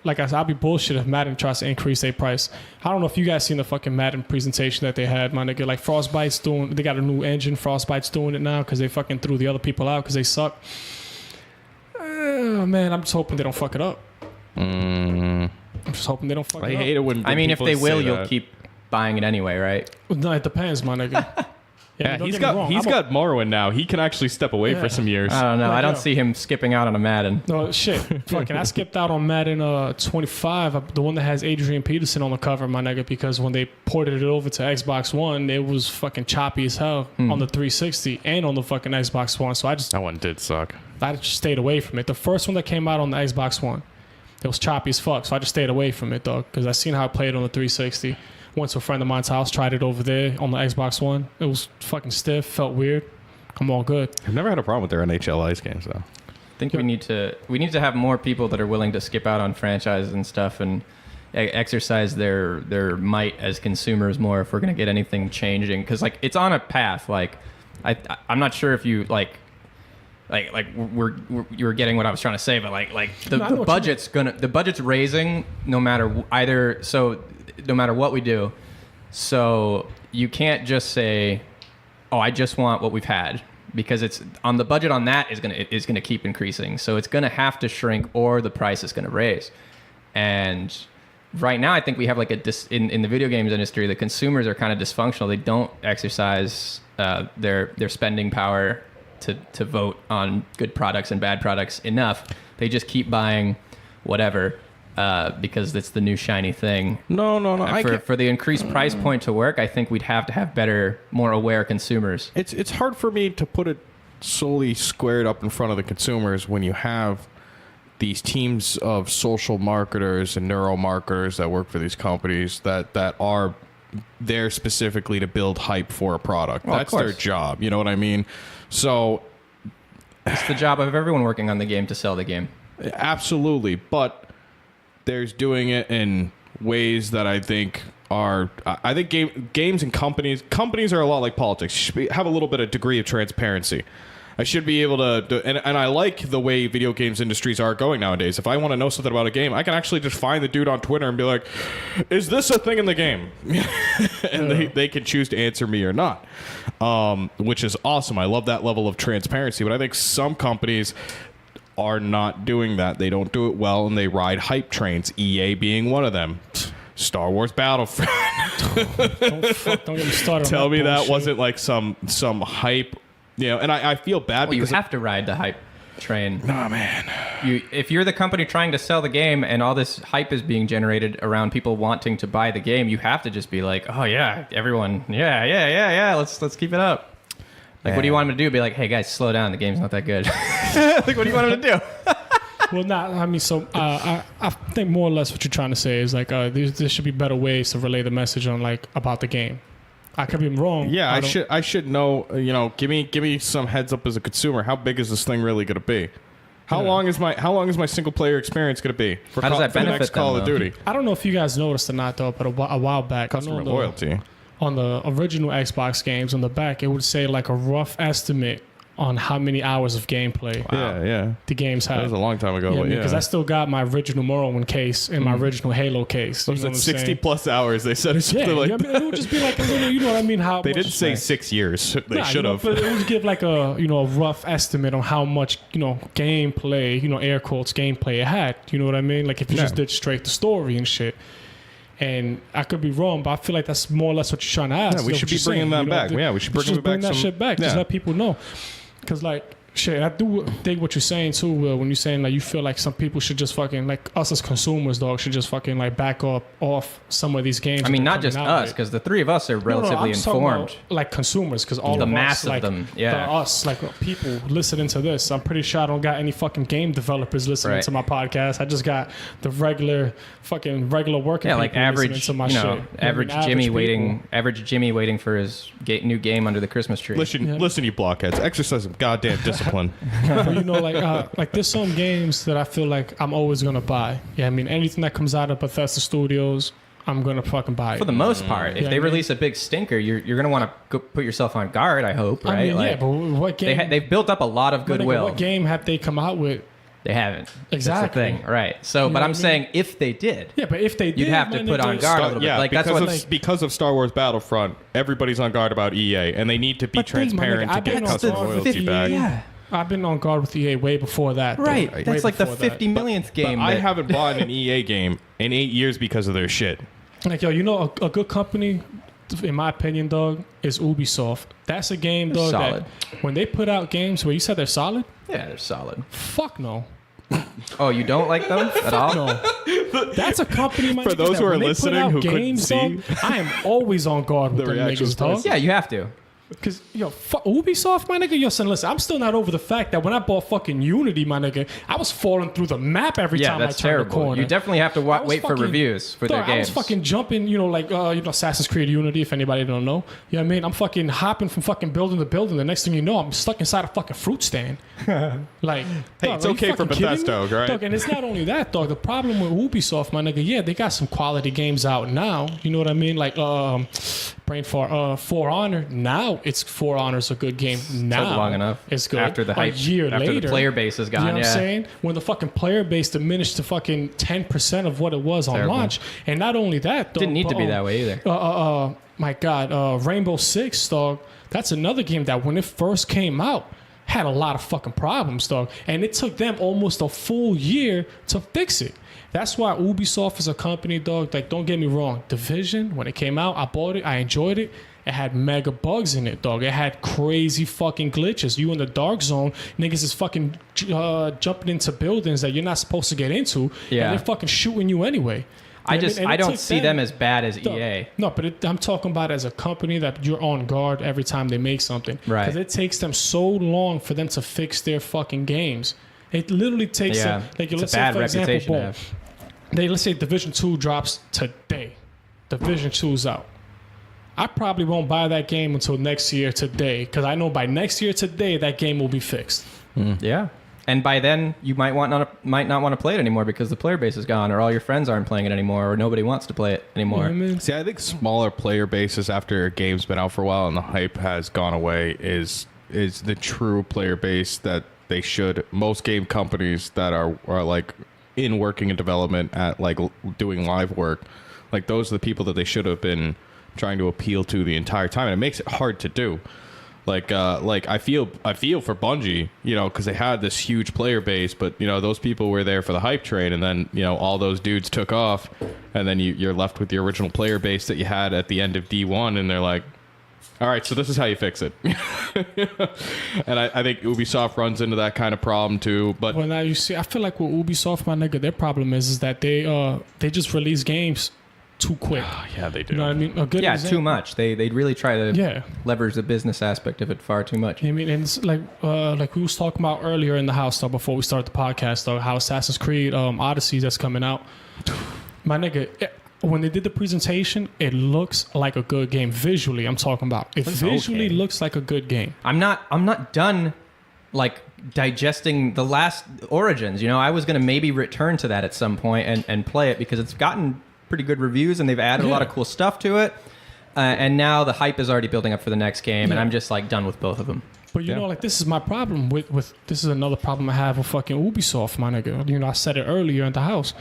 Like I said, I'll be bullshit if Madden tries to increase their price. I don't know if you guys seen the fucking Madden presentation that they had, my nigga. Like, Frostbite's they got a new engine. Frostbite's doing it now because they fucking threw the other people out because they suck. Man, I'm just hoping they don't fuck it up. I'm just hoping they don't fuck I it up. hate it when I mean, if people they say will, you'll that. keep buying it anyway, right? No, it depends, my nigga. Yeah, don't he's get me wrong, he's got Morrowind now. He can actually step away Yeah. for some years. I don't know. Like, I don't yo. see him skipping out on a Madden. No shit. Fucking, I skipped out on Madden 25, the one that has Adrian Peterson on the cover, my nigga, because when they ported it over to Xbox One, it was fucking choppy as hell on the 360 and on the fucking Xbox One. So I just That one did suck. stayed away from it. The first one that came out on the Xbox One, it was choppy as fuck. So I just stayed away from it, dog, because I seen how it played on the 360. Went to a friend of mine's house, tried it over there on the Xbox One. It was fucking stiff, felt weird. I'm all good. I've never had a problem with their NHL Ice games though. I think we need to have more people that are willing to skip out on franchises and stuff and exercise their might as consumers more if we're going to get anything changing, because like it's on a path. Like I'm not sure if you like you were getting what I was trying to say, but the budget's raising no matter no matter what we do. So you can't just say, oh, I just want what we've had, because it's on the budget on that is gonna keep increasing. So it's gonna have to shrink or the price is gonna raise. And right now, I think we have like in the video games industry, the consumers are kind of dysfunctional. They don't exercise their spending power to vote on good products and bad products enough. They just keep buying whatever because it's the new shiny thing. No. For the increased price point to work, I think we'd have to have better, more aware consumers. It's hard for me to put it solely squared up in front of the consumers when you have these teams of social marketers and neuromarketers that work for these companies that are there specifically to build hype for a product. Well, that's their job. You know what I mean? So it's the job of everyone working on the game to sell the game. absolutely, but there's doing it in ways that I think are. I think games and companies are a lot like politics. You should have a little bit of degree of transparency. I should be able to, and I like the way video games industries are going nowadays. If I want to know something about a game, I can actually just find the dude on Twitter and be like, is this a thing in the game? And they can choose to answer me or not, which is awesome. I love that level of transparency, but I think some companies are not doing that. They don't do it well, and they ride hype trains, EA being one of them. Star Wars Battlefront. Don't get me started. Tell on me that bullshit. wasn't like some hype. You know, and I feel bad Well, you because have to ride the hype train. oh man, If you're the company trying to sell the game and all this hype is being generated around people wanting to buy the game, you have to just be like, oh yeah, everyone, yeah, let's keep it up. Like, what do you want them to do? Be like, hey guys, slow down. The game's not that good. Like, what do you want them to do? Well, not. I mean, so I think more or less what you're trying to say is like there should be better ways to relay the message on like about the game. I could be wrong. yeah, I should know. You know, give me some heads up as a consumer. How big is this thing really going to be? How long is my single player experience going to be for How does that for the benefit next Call them, of though? Duty? I don't know if you guys noticed or not though, but a while back, I know Customer loyalty. on the original Xbox games on the back, it would say like a rough estimate on how many hours of gameplay Yeah. the games That had. was a long time ago. Yeah, but because I still got my original Morrowind case and my original Halo case. was you know it what I'm 60 saying? plus hours? They said or Yeah, something like I mean, it would just be like a little, you know what I mean? How they much, didn't say 6 years. They Nah, should have. But it would give like a a rough estimate on how much gameplay, air quotes gameplay it had. You know what I mean? Like if you just did straight the story and shit. And I could be wrong, but I feel like that's more or less what you're trying to ask. Yeah, we should be bringing that back. Yeah, we should bring just bring back that some- shit back. yeah. Just let people know, because like. Shit, I do think what you're saying too, Will, when you're saying like you feel like some people should just fucking like us as consumers, dog, should just fucking like back up off some of these games. I mean, that not they're just coming out us, with. because the three of us are No, relatively I'm just talking informed. about, like consumers, because all The of mass us, of like them, yeah. us, like people listening to this. I'm pretty sure I don't got any fucking game developers listening Right. to my podcast. I just got the regular working Yeah, people like average, listening to my shit. average I mean, Jimmy people. average Jimmy waiting for his new game under the Christmas tree. Listen, you blockheads. Exercise some goddamn discipline. But like there's some games that I feel like I'm always gonna buy. Yeah, I mean anything that comes out of Bethesda Studios, I'm gonna fucking buy it. For the most part, if Yeah, they I mean- release a big stinker, you're gonna want to go put yourself on guard. I hope, right? I mean, Like, but what game? they've built up a lot of but nigga, goodwill. What game have they come out with? They haven't. Exactly. That's the thing, right? So, know but what I'm I mean? saying if they did, Yeah, but if they did, you'd have to my put on nigga, guard a little bit. Yeah, Like that's because what. of, because of Star Wars Battlefront, everybody's on guard about EA, and they need to be But think, my transparent nigga, to I've been get on customer guard with loyalty EA. back. yeah, I've been on guard with EA way before that. though. right. Way That's like the before that. 50 millionth game. I that- haven't bought an EA game in 8 years because of their shit. Like, yo, you know, a good company, in my opinion, dog, is Ubisoft. That's a game, dog, Solid. that when they put out games where you said they're solid, Yeah, they're solid. fuck no. Oh, you don't like them at all? No. That's a company, my For nigga, those that who are when they put listening out who couldn't games, see dog, I am always on guard with the them reactions niggas, dog. first. Yeah, you have to. Because, yo, Ubisoft, my nigga, yo, son, listen, I'm still not over the fact that when I bought fucking Unity, my nigga, I was falling through the map every Yeah, time I that's turned the terrible. corner. You definitely have to I was wait for fucking- reviews for their Dog, I was games. fucking jumping, you know, like, Assassin's Creed Unity, if anybody don't know. You know what I mean? I'm fucking hopping from fucking building to building. The next thing you know, I'm stuck inside a fucking fruit stand. Like, Hey, dog, it's are you okay for fucking kidding me? Bethesda, right? Dog, and it's not only that, dog. The problem with Ubisoft, my nigga, yeah, they got some quality games out now. You know what I mean? Like, brain for For Honor. Now it's For Honor's a good game. Now Took long enough. It's good. After the hype, a year after later, the player base is you know gone. what Yeah. I'm saying? When the fucking player base diminished to fucking 10% of what it was on Terrible. launch, and not only that, dog, Didn't need but, to be that way either. my God, Rainbow Six, dog. That's another game that when it first came out had a lot of fucking problems, dog. And it took them almost a full year to fix it. That's why Ubisoft is a company, dog. Like, don't get me wrong. Division, when it came out, I bought it. I enjoyed it. It had mega bugs in it, dog. It had crazy fucking glitches. You in the dark zone, niggas is fucking jumping into buildings that you're not supposed to get into. Yeah. And they're fucking shooting you anyway. I You know what just mean? And I it don't took see them as bad as Dog, EA. No, but I'm talking about as a company that you're on guard every time they make something. Right. Because it takes them so long for them to fix their fucking games. It literally takes Yeah, them, like, it's let's a bad say, for example, reputation to boom, have. let's say Division 2 drops today. Division 2's out. I probably won't buy that game until next year today, because I know by next year today that game will be fixed. Yeah. And by then, you might not want to play it anymore because the player base is gone, or all your friends aren't playing it anymore, or nobody wants to play it You know anymore. what I mean? See, I think smaller player bases after a game's been out for a while and the hype has gone away is the true player base that they should. Most game companies that are like in working and development at like doing live work, like those are the people that they should have been trying to appeal to the entire time, and it makes it hard to do. Like I feel for Bungie, you know, because they had this huge player base, but you know those people were there for the hype train, and then you know all those dudes took off, and then you're left with the original player base that you had at the end of D1, and they're like, all right, so this is how you fix it. And I think Ubisoft runs into that kind of problem too. But Well, now you see, I feel like with Ubisoft, my nigga, their problem is that they just release games too quick. yeah, they do. You know what I mean? A good Yeah, example, too much. They really try to Yeah. leverage the business aspect of it far too much. I mean, and it's like we was talking about earlier in the house, though, before we started the podcast, though, how Assassin's Creed Odyssey that's coming out. My nigga, when they did the presentation, it looks like a good game visually. I'm talking about it It's visually okay. looks like a good game. I'm not done like digesting the last Origins. You know, I was gonna maybe return to that at some point and play it because it's gotten pretty good reviews and they've added a lot of cool stuff to it. And now the hype is already building up for the next game, and Yeah. I'm just like done with both of them. But you know, like this is my problem with this is another problem I have with fucking Ubisoft, my nigga. You know, I said it earlier in the house.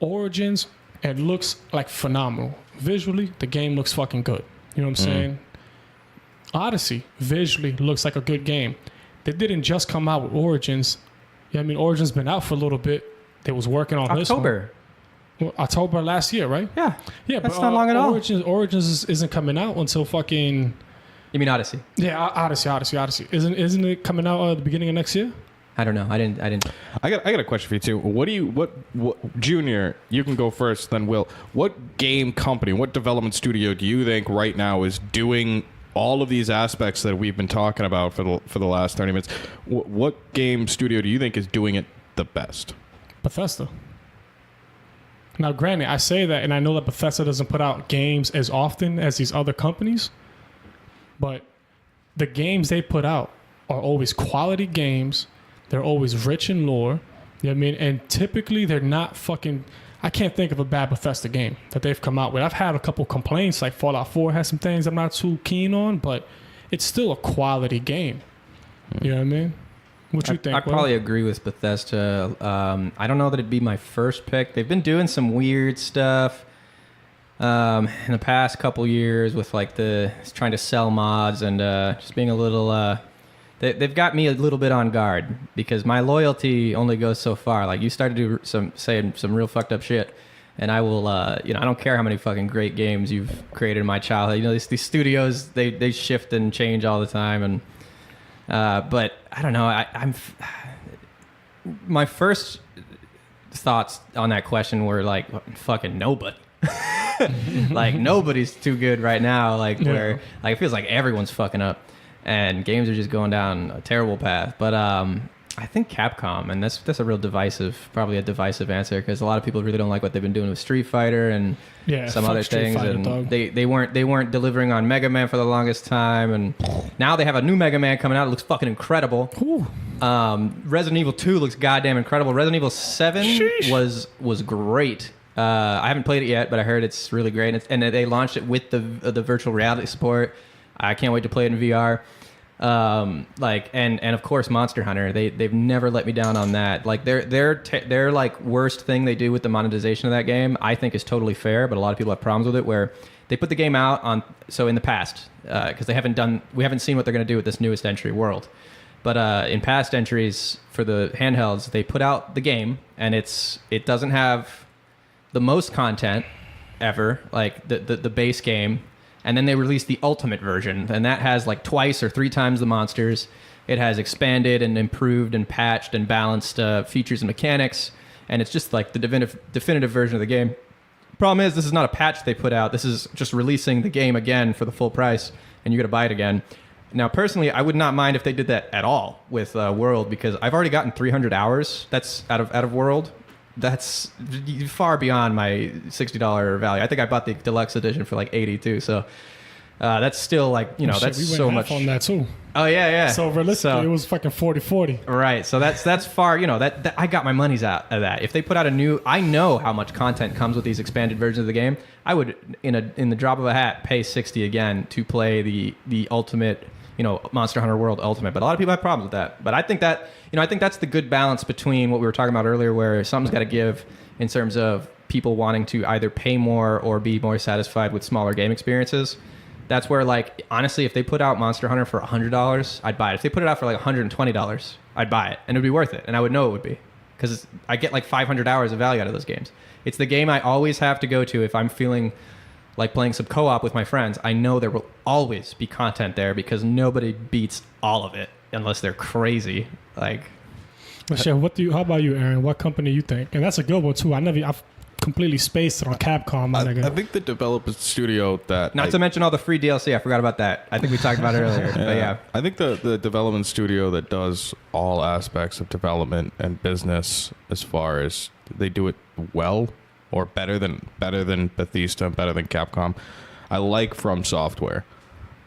Origins, it looks like phenomenal. Visually, the game looks fucking good. You know what I'm saying? Odyssey, visually, looks like a good game. They didn't just come out with Origins. Yeah, I mean, Origins been out for a little bit. They was working on this one. October. Well, October last year, right? Yeah. Yeah, That's but not long at all. Origins isn't coming out until fucking You mean Odyssey? Odyssey. Isn't it coming out at the beginning of next year? I don't know. I didn't. I got a question for you too. What Junior? You can go first, then Will. What game company, what development studio do you think right now is doing all of these aspects that we've been talking about for the last 30 minutes? What game studio do you think is doing it the best? Bethesda. Now, granted, I say that, and I know that Bethesda doesn't put out games as often as these other companies, but the games they put out are always quality games. They're always rich in lore. You know what I mean? And typically, they're not fucking... I can't think of a bad Bethesda game that they've come out with. I've had a couple complaints, like Fallout 4 has some things I'm not too keen on, but it's still a quality game. You know what I mean? What you think? I'd Will? probably agree with Bethesda. I don't know that it'd be my first pick. They've been doing some weird stuff in the past couple years with like trying to sell mods and just being a little. They've got me a little bit on guard because my loyalty only goes so far. Like you started to saying some real fucked up shit, And I will, I don't care how many fucking great games you've created in my childhood. These studios, they shift and change all the time. And but I don't know. My first thoughts on that question were like, fucking nobody. Like nobody's too good right now. Like where like it feels like everyone's fucking up, and games are just going down a terrible path. But I think Capcom, and that's probably a divisive answer, because a lot of people really don't like what they've been doing with Street Fighter and some other things. Fighter, and dog. they weren't delivering on Mega Man for the longest time, and now they have a new Mega Man coming out. It looks fucking incredible. Ooh. Resident Evil 2 looks goddamn incredible. Resident Evil 7 was great. I haven't played it yet, but I heard it's really great. And they launched it with the virtual reality support. I can't wait to play it in VR. And of course Monster Hunter. They've never let me down on that. Like their like worst thing they do with the monetization of that game, I think is totally fair, but a lot of people have problems with it, where they put the game out in the past, because we haven't seen what they're going to do with this newest entry, World. But in past entries for the handhelds, they put out the game, and it doesn't have the most content ever, like the base game, and then they released the ultimate version, and that has like 2 or 3 times the monsters. It has expanded and improved and patched and balanced features and mechanics, and it's just like the definitive version of the game. Problem is, this is not a patch they put out. This is just releasing the game again for the full price, and you got to buy it again. Now, personally, I would not mind if they did that at all with World, because I've already gotten 300 hours. That's out of World. That's far beyond my $60 value. I think I bought the deluxe edition for like $82. So that's still like, that's we went so half much on that too. Oh yeah. So realistically, it was fucking 40-40. Right. So that's far. That I got my money's out of that. If they put out I know how much content comes with these expanded versions of the game. I would, in the drop of a hat, pay $60 again to play the ultimate. Monster Hunter World Ultimate. But a lot of people have problems with that. But I think that's the good balance between what we were talking about earlier, where something's got to give in terms of people wanting to either pay more or be more satisfied with smaller game experiences. That's where, like, honestly, if they put out Monster Hunter for $100, I'd buy it. If they put it out for like $120, I'd buy it, and it would be worth it, and I would know it would be, because I get like 500 hours of value out of those games. It's the game I always have to go to if I'm feeling like playing some co-op with my friends. I know there will always be content there, because nobody beats all of it unless they're crazy. Like, Michelle, how about you, Aaron? What company you think? And that's a good one too. I've completely spaced it on Capcom. I think the developer studio that... Not to mention all the free DLC. I forgot about that. I think we talked about it earlier. But yeah. I think the development studio that does all aspects of development and business, as far as they do it well, or better than Bethesda and better than Capcom, I like From Software.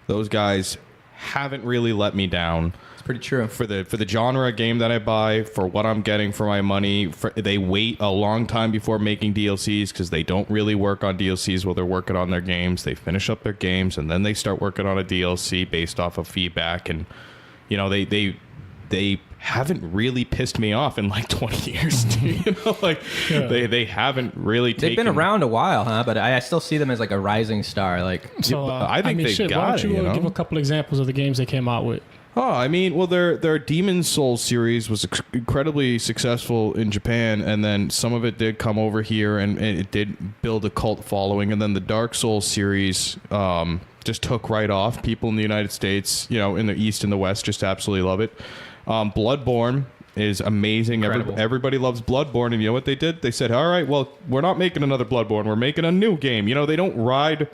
Those guys haven't really let me down. It's pretty true. For the genre game that I buy, for what I'm getting for my money, they wait a long time before making DLCs, because they don't really work on DLCs while they're working on their games. They finish up their games, and then they start working on a DLC based off of feedback. And they haven't really pissed me off in like 20 years. They haven't really taken... They've been around a while, huh? But I still see them as like a rising star. Like, so, I think they got why don't you it. Give a couple examples of the games they came out with? Oh, I mean, well, their Demon's Souls series was incredibly successful in Japan, and then some of it did come over here, and it did build a cult following. And then the Dark Souls series just took right off. People in the United States, in the East and the West, just absolutely love it. Bloodborne is amazing. Everybody loves Bloodborne, and you know what they did? They said, all right, well, we're not making another Bloodborne. We're making a new game. They don't ride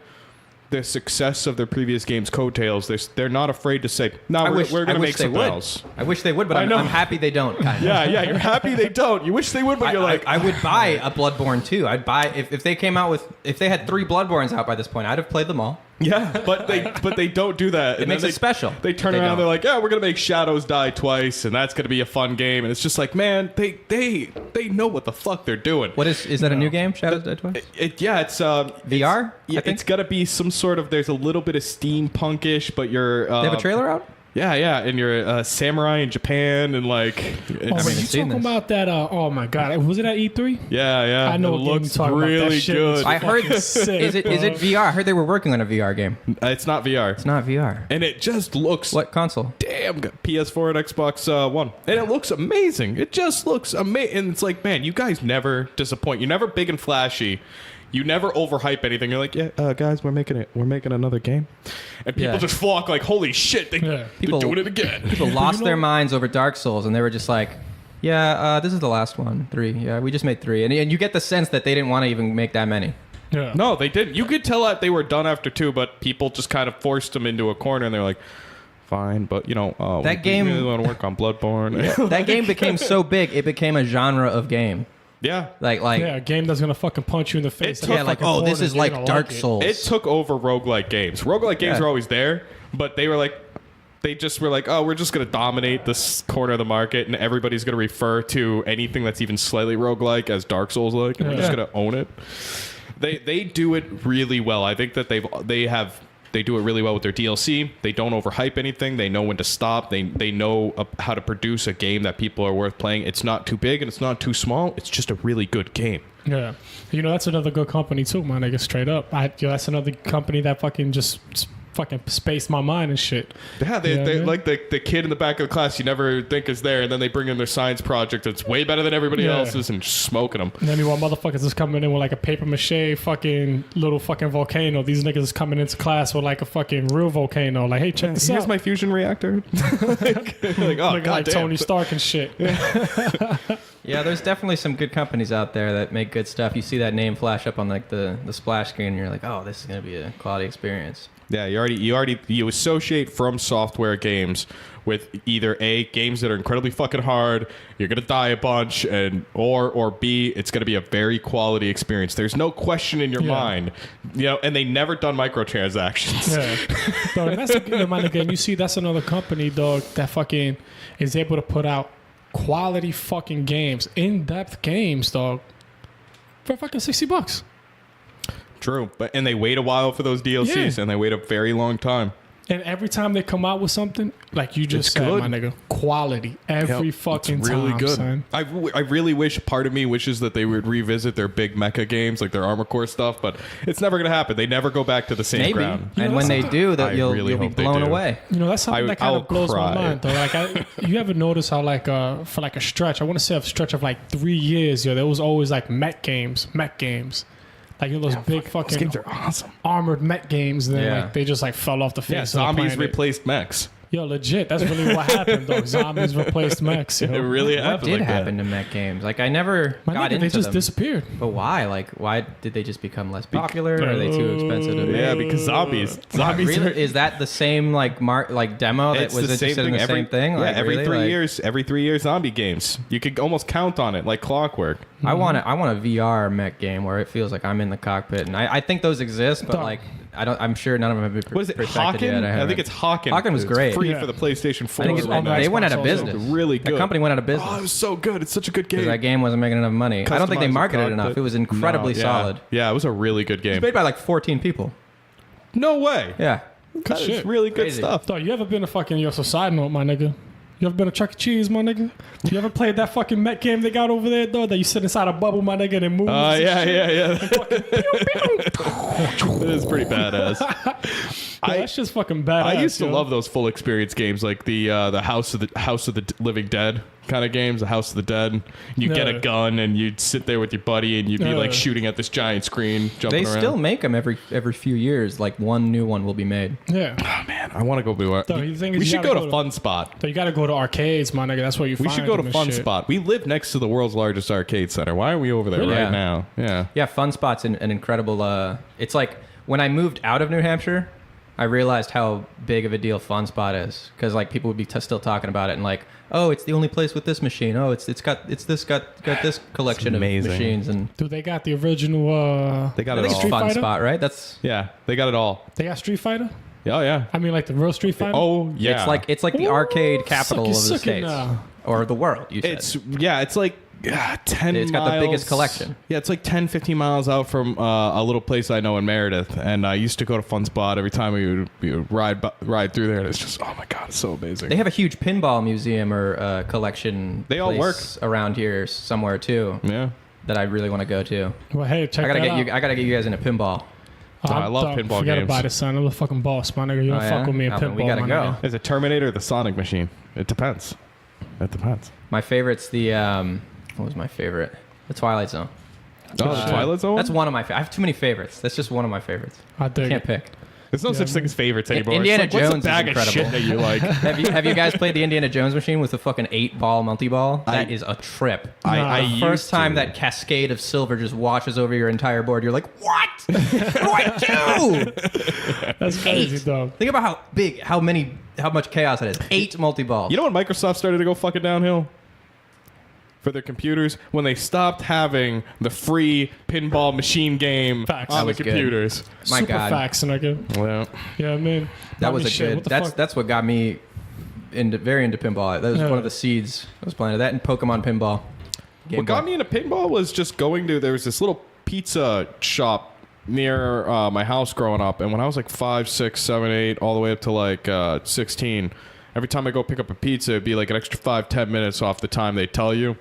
the success of their previous game's coattails. They're not afraid to say, no, we're going to make something else. I wish they would, but I'm happy they don't. Kind of. Yeah, you're happy they don't. You wish they would, but you're like... I would buy a Bloodborne too. I'd buy... If they came out with... If they had 3 Bloodbornes out by this point, I'd have played them all. Yeah, but they don't do that. It makes it special. They turn around and they're like, yeah, we're going to make Shadows Die Twice, and that's going to be a fun game. And it's just like, man, they know what the fuck they're doing. What is that a new game, Shadows Die Twice? It's... VR? It's got to be some sort of... There's a little bit of steampunkish, but you're... they have a trailer out? Yeah, and you're a samurai in Japan, and like, Oh, it's, were haven't you even seen talking this. about that? Oh my god, was it at E3? yeah. I know It what game looks you're talking about. That really shit was good. I heard. fucking sick, is it bro. VR? I heard they were working on a VR game. It's not VR, It's not VR. and it just looks What console? damn good. PS4 and Xbox One, and it looks amazing. It just looks amazing. And it's like, man, you guys never disappoint. You're never big and flashy. You never overhype anything. You're like, yeah, guys, we're making another game, and people Yeah. just flock like, holy shit, they're People- doing it again. People lost their minds over Dark Souls, and they were just like, "Yeah, this is the last one, 3. Yeah, we just made 3." And you get the sense that they didn't want to even make that many. Yeah. No, they didn't. You could tell that they were done after 2, but people just kind of forced them into a corner, and they're like, fine, but That game- we really want to work on Bloodborne. That game became so big, it became a genre of game. yeah. Like Yeah, a game that's gonna fucking punch you in the face. took yeah, like, oh, this is like Dark Souls. It took over roguelike games. Roguelike games Yeah. were always there, but they just were like, oh, we're just going to dominate this corner of the market, and everybody's going to refer to anything that's even slightly roguelike as Dark Souls-like, and we're just Yeah. going to own it. They do it really well. I think that they do it really well with their DLC. They don't overhype anything. They know when to stop. They know how to produce a game that people are worth playing. It's not too big and it's not too small. It's just a really good game. Yeah, that's another good company too, my nigga. Straight up, that's another company that fucking just fucking spaced my mind and shit. Yeah, they man. like the kid in the back of the class you never think is there, and then they bring in their science project that's way better than everybody Yeah. else's and just smoking them. And then meanwhile, motherfuckers is coming in with like a paper mache fucking little fucking volcano. These niggas is coming into class with like a fucking real volcano. Like, hey, check this Here's out. my fusion reactor. like, oh, Looking God like damn. Tony Stark and shit. Yeah, there's definitely some good companies out there that make good stuff. You see that name flash up on like the splash screen, and you're like, oh, this is gonna be a quality experience. Yeah, you associate From Software games with either A, games that are incredibly fucking hard, you're gonna die a bunch, or B, it's gonna be a very quality experience. There's no question in your Yeah. mind, and they never done microtransactions. Yeah. Dog, that's my nigga. And you see, that's another company, dog, that fucking is able to put out quality fucking games, in-depth games, dog, for fucking $60. True, and they wait a while for those DLCs, Yeah. and they wait a very long time. And every time they come out with something, like you just It's said, good. my nigga, quality every Yep, fucking it's really time, good. son. I really wish, part of me wishes that they would revisit their big mecha games, like their Armored Core stuff, but it's never going to happen. They never go back to the same Maybe, ground. You know, and when they that's do, I that you'll really be hope they blown do. away. That's something that kind I'll of blows cry. my mind, though. Like, you ever notice how, like, for like a stretch, I want to say a stretch of like 3 years, there was always like mech games. Like, those big Those fucking games are awesome. armored mech games, and then Yeah. like they just like fell off the face Yeah, of the zombies planet. replaced mechs. Yo, legit, that's really what happened, though. Zombies replaced mechs, yo. It really What happened. did like happen to mech games? Like I never My got nigga, into they just them. disappeared. But why? Like why did they just become less popular? Are they too expensive to that. make? Yeah, because zombies. Zombies are. Really? Is that the same like demo that It's was the same interested in thing. the same thing? Yeah, Like, every really? 3 Like, years. Every 3 years, zombie games. You could almost count on it like clockwork. I want a VR mech game where it feels like I'm in the cockpit, and I think those exist, but Dog. like I'm sure none of them have been What is it? perfected yet. Hawken? I haven't- think it's Hawken. Hawken was It's great. free Yeah. for the PlayStation 4. I think it's, on the they went out of Xbox business. also. Really The good. company went out of business. Oh, it was so good. It's such a good Because game. that game wasn't making enough money. I don't think they Customized marketed it cockpit. enough. It was incredibly No, yeah. solid. Yeah, it was a really good It game. was made by like 14 people. No way. Yeah. That is shit. really good Crazy. stuff. Dog, you ever been to fucking, so side note, my nigga? You ever been to Chuck E. Cheese, my nigga? You ever played that fucking mech game they got over there, though? That you sit inside a bubble, my nigga, and it moves? and Yeah. shit? It is pretty badass. Yo, that's just fucking badass. I used to yo. love those full experience games, like the House of the Living Dead kind of games, the House of the Dead. You get a Yeah. gun and you'd sit there with your buddy and you'd be like shooting at this giant screen, jumping They around. still make them every few years. Like one new one will be made. Yeah. Oh, man, I want to go do it. Dog, the thing is We you should gotta go go to to- Fun Spot. So you got to go to arcades, my nigga. That's where you We find should go to them and Fun shit. Spot. We live next to the world's largest arcade center. Why are we over there Really? right Yeah. now? Yeah. Yeah, Fun Spot's an incredible. It's like when I moved out of New Hampshire, I realized how big of a deal Fun Spot is because like people would be still talking about it and like, oh, it's the only place with this machine. Oh, it's got this collection of amazing. machines and Dude, they got the original. They got I it think all. it's Fun Fighter? Spot, right? That's Yeah, they got it all. They got Street Fighter. Oh yeah. I mean, like the real Street Fighter. Oh yeah. it's like the arcade capital sucky, of the sucky states now. or the world. You said. It's it's like 10 It's got the biggest collection. Yeah, it's like 10, 15 miles out from a little place I know in Meredith. And I used to go to Fun Spot every time we would ride through there. And it's just, oh my God, it's so amazing. They have a huge pinball museum or collection. They all place around here somewhere too. Yeah. That I really want to go to. Well, hey, check I gotta that get out. you. I gotta get you guys into pinball. I love pinball Forget games. about it, son. I'm the fucking boss, my nigga. You don't Oh, yeah? fuck with me in Oh, pinball, we gotta my go. nigga. Is it Terminator or the Sonic machine? It depends. It depends. My favorite's the what was my favorite? The Twilight Zone. Oh, the Twilight Zone? That's one of my. I have too many favorites. That's just one of my favorites. I dig Can't it. pick. There's no such thing as favorites anymore. Indiana It's like, Jones what's a bag is of shit incredible. that you like? Have you guys played the Indiana Jones machine with the fucking 8-ball multi-ball? That is a trip. I The used first time to. that cascade of silver just washes over your entire board, you're like, what? What do I do? That's crazy, dog. Think about how big, how much chaos it is. 8 multi-balls. You know when Microsoft started to go fucking downhill? For their computers, when they stopped having the free pinball machine game Facts. on That the was good. computers. My Super God. facts, nigga. Well, Yeah, man. That I was mean, a shit, good. what the fuck? That's what got me very into pinball. That was Yeah. one of the seeds I was playing. That and Pokemon pinball. Game what got Boy. me into pinball was just going to, there was this little pizza shop near my house growing up. And when I was like 5, 6, 7, 8, all the way up to like 16, every time I go pick up a pizza, it'd be like an extra 5, 10 minutes off the time they tell you.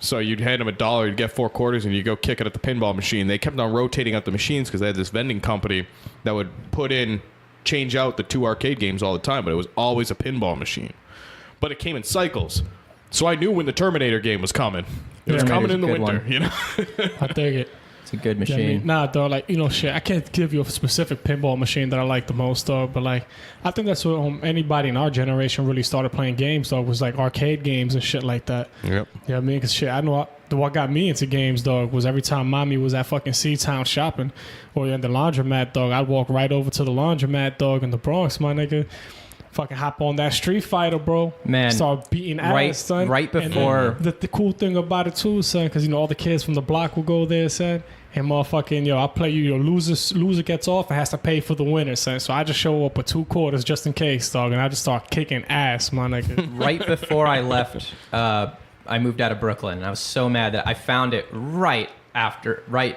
So you'd hand them $1, you'd get 4 quarters, and you go kick it at the pinball machine. They kept on rotating out the machines because they had this vending company that would change out the 2 arcade games all the time, but it was always a pinball machine. But it came in cycles. So I knew when the Terminator game was coming. It was coming Terminator's in the a good winter, one. you know? I dig it. It's a good Yeah, I machine. mean, nah, dog. Like, you know, shit. I can't give you a specific pinball machine that I like the most, dog. But like, I think that's what anybody in our generation really started playing games, dog. Was like arcade games and shit like that. Yep. Yeah, I mean, because shit, I know what got me into games, dog, was every time mommy was at fucking C-Town shopping or in the laundromat, dog, I'd walk right over to the laundromat, dog, in the Bronx, my nigga. Fucking hop on that Street Fighter, bro. Man, Start beating ass, right- son. right And before- the cool thing about it, too, son, because, you know, all the kids from the block will go there, son. And motherfucking, yo, I'll play you, your loser gets off and has to pay for the winner, son. So I just show up with 2 quarters just in case, dog, and I just start kicking ass, my nigga. Right before I left, I moved out of Brooklyn, and I was so mad that I found it right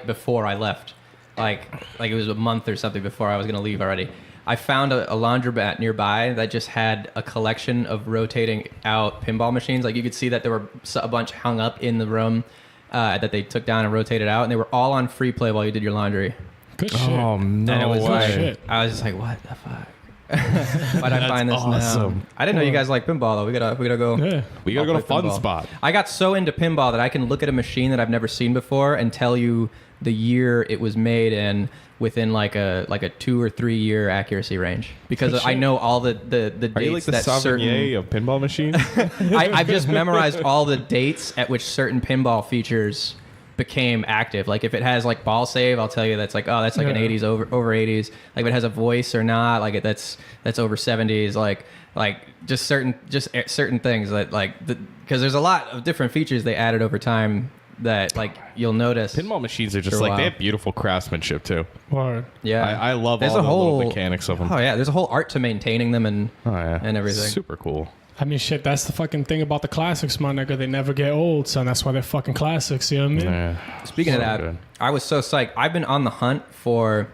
before I left. Like it was a month or something before I was gonna leave already. I found a laundromat nearby that just had a collection of rotating out pinball machines. Like you could see that there were a bunch hung up in the room that they took down and rotated out, and they were all on free play while you did your laundry. Good shit. Oh, no And it was way. like, Shit. I was just like, what the fuck? Why'd I find this now? awesome. I didn't know you guys like pinball though. We gotta go. Yeah. We gotta go I'll to play Fun pinball. Spot. I got so into pinball that I can look at a machine that I've never seen before and tell you the year it was made in within like a 2 or 3 year accuracy range because Good I shit. know all the dates Are you like the that certain. Sauvignon of pinball machines? I've just memorized all the dates at which certain pinball features became active. Like if it has like ball save, I'll tell you that's like, oh, that's like an Yeah. 80s over 80s. Like if it has a voice or not, like that's over 70s. Like just certain things that like because there's a lot of different features they added over time that like you'll notice. Pinball machines are just For a like, they while. have beautiful craftsmanship too. Word. Yeah, I love There's all a the whole little mechanics of them. Oh yeah, there's a whole art to maintaining them and yeah. and everything. Super cool. I mean, shit, that's the fucking thing about the classics, my nigga. They never get old, son. That's why they're fucking classics, you know what I mean? Yeah. Speaking of So that, good. I was so psyched. I've been on the hunt for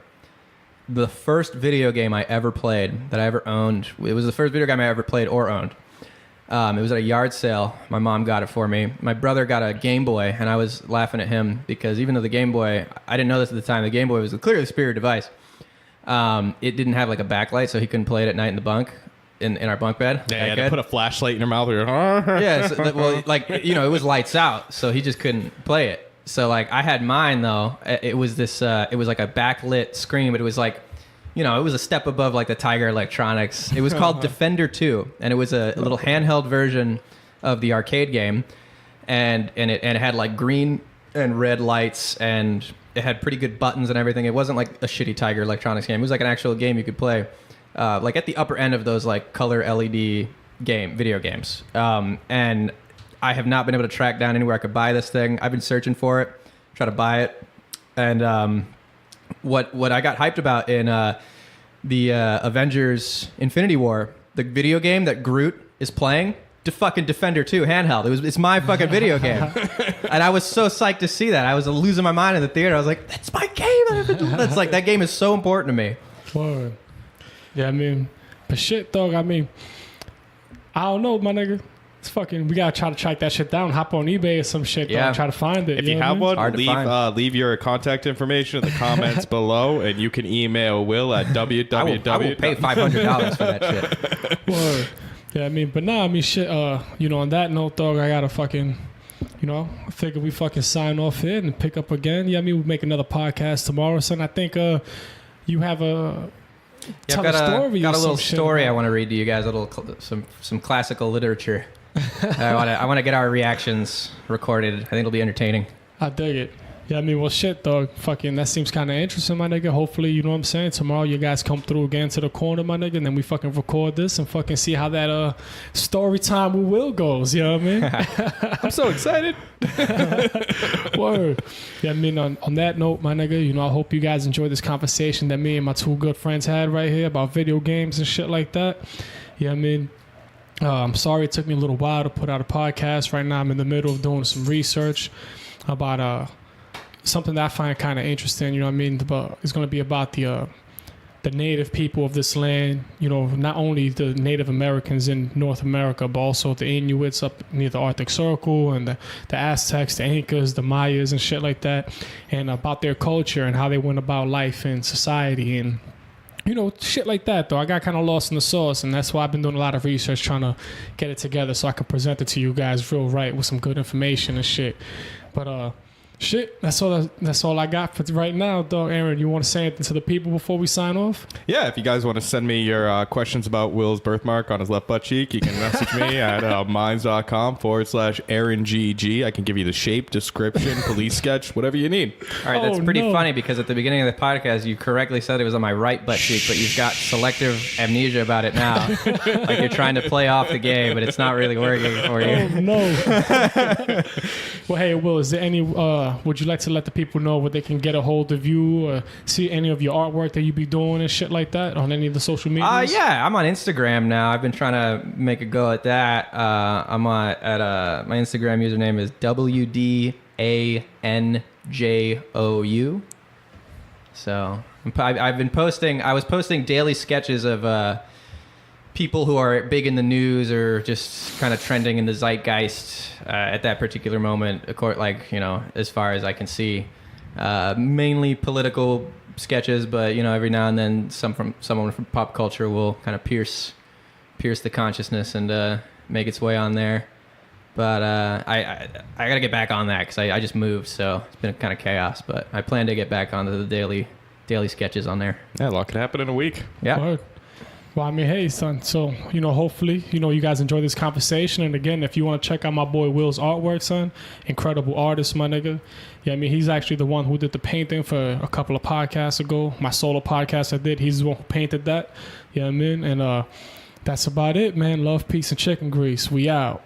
the first video game I ever played that I ever owned. It was the first video game I ever played or owned. It was at a yard sale. My mom got it for me. My brother got a Game Boy, and I was laughing at him because even though the Game Boy, I didn't know this at the time, the Game Boy was a clearly superior device. It didn't have like a backlight, so he couldn't play it at night in the bunk, in our bunk bed. Yeah, I you had to could. put a flashlight in your mouth. Or Yeah, so, well, like you know, it was lights out, so he just couldn't play it. So like I had mine though. It was this. It was like a backlit screen, but it was like, you know, it was a step above like the Tiger Electronics. It was called Defender 2, and it was a little handheld version of the arcade game, and it had like green and red lights, and it had pretty good buttons and everything. It wasn't like a shitty Tiger Electronics game. It was like an actual game you could play, like at the upper end of those like color LED video games. And I have not been able to track down anywhere I could buy this thing. I've been searching for it, try to buy it, and what I got hyped about in the Avengers Infinity War, the video game that Groot is playing fucking Defender 2 handheld. It's my fucking video game. And I was so psyched to see that. I was losing my mind in the theater. I was like, that's my game. That's like, that game is so important to me. Word. Yeah, I mean, but shit, dog. I mean, I don't know, my nigga. It's fucking. We gotta try to track that shit down. Hop on eBay or some shit. Yeah. Dog. Try to find it. If you know have what I one, Hard to find. leave your contact information in the comments below, and you can email Will at www. I will pay $500 for that shit. mean? Word. Yeah, I mean, but nah, I mean, shit. You know, on that note, dog, I gotta fucking. You know, I figure we fucking sign off here and pick up again. Yeah, I mean, we'll make another podcast tomorrow, son. I think you have a. Yeah, Tell I've got a story. got or a little some shit story I about- want to read to you guys. Some classical literature. I want to get our reactions recorded. I think it'll be entertaining. I dig it. Yeah, I mean, well, shit, dog. Fucking, that seems kind of interesting, my nigga. Hopefully, you know what I'm saying? Tomorrow, you guys come through again to the corner, my nigga, and then we fucking record this and fucking see how that story time with Will goes. You know what I mean? I'm so excited. Word. Yeah, I mean, on that note, my nigga, you know, I hope you guys enjoyed this conversation that me and my two good friends had right here about video games and shit like that. Yeah, I mean, I'm sorry it took me a little while to put out a podcast. Right now, I'm in the middle of doing some research about something that I find kind of interesting. You know what I mean? But it's going to be about the native people of this land. You know, not only the Native Americans in North America, but also the Inuits up near the Arctic Circle, and the Aztecs, the Incas, the Mayas, and shit like that, and about their culture and how they went about life and society and, you know, shit like that, though. I got kind of lost in the sauce, and that's why I've been doing a lot of research trying to get it together so I can present it to you guys real right with some good information and shit. But, shit, that's all I got for right now, dog. Aaron, you want to say anything to the people before we sign off? Yeah, if you guys want to send me your questions about Will's birthmark on his left butt cheek, you can message me at minds.com/AaronGG. I can give you the shape, description, police sketch, whatever you need. All right, that's Oh, pretty no. funny because at the beginning of the podcast, you correctly said it was on my right butt cheek, but you've got selective amnesia about it now. Like you're trying to play off the game, but it's not really working for Oh, you. no. Well, hey, Will, is there any, would you like to let the people know where they can get a hold of you or see any of your artwork that you be doing and shit like that on any of the social medias? Yeah, I'm on Instagram now. I've been trying to make a go at that. I'm my Instagram username is WDANJOU. So I've been posting. I was posting daily sketches of people who are big in the news or just kind of trending in the zeitgeist at that particular moment. Like, you know, as far as I can see, mainly political sketches, but you know, every now and then someone from pop culture will kind of pierce the consciousness and make its way on there. But I gotta get back on that because I just moved, so it's been kind of chaos. But I plan to get back onto the daily sketches on there. Yeah, a lot could happen in a week. Yeah. Word. Well, I mean, hey, son. So, you know, hopefully, you know, you guys enjoy this conversation. And again, if you want to check out my boy Will's artwork, son, incredible artist, my nigga. Yeah, I mean, he's actually the one who did the painting for a couple of podcasts ago. My solo podcast I did, he's the one who painted that. You know what I mean? And that's about it, man. Love, peace, and chicken grease. We out.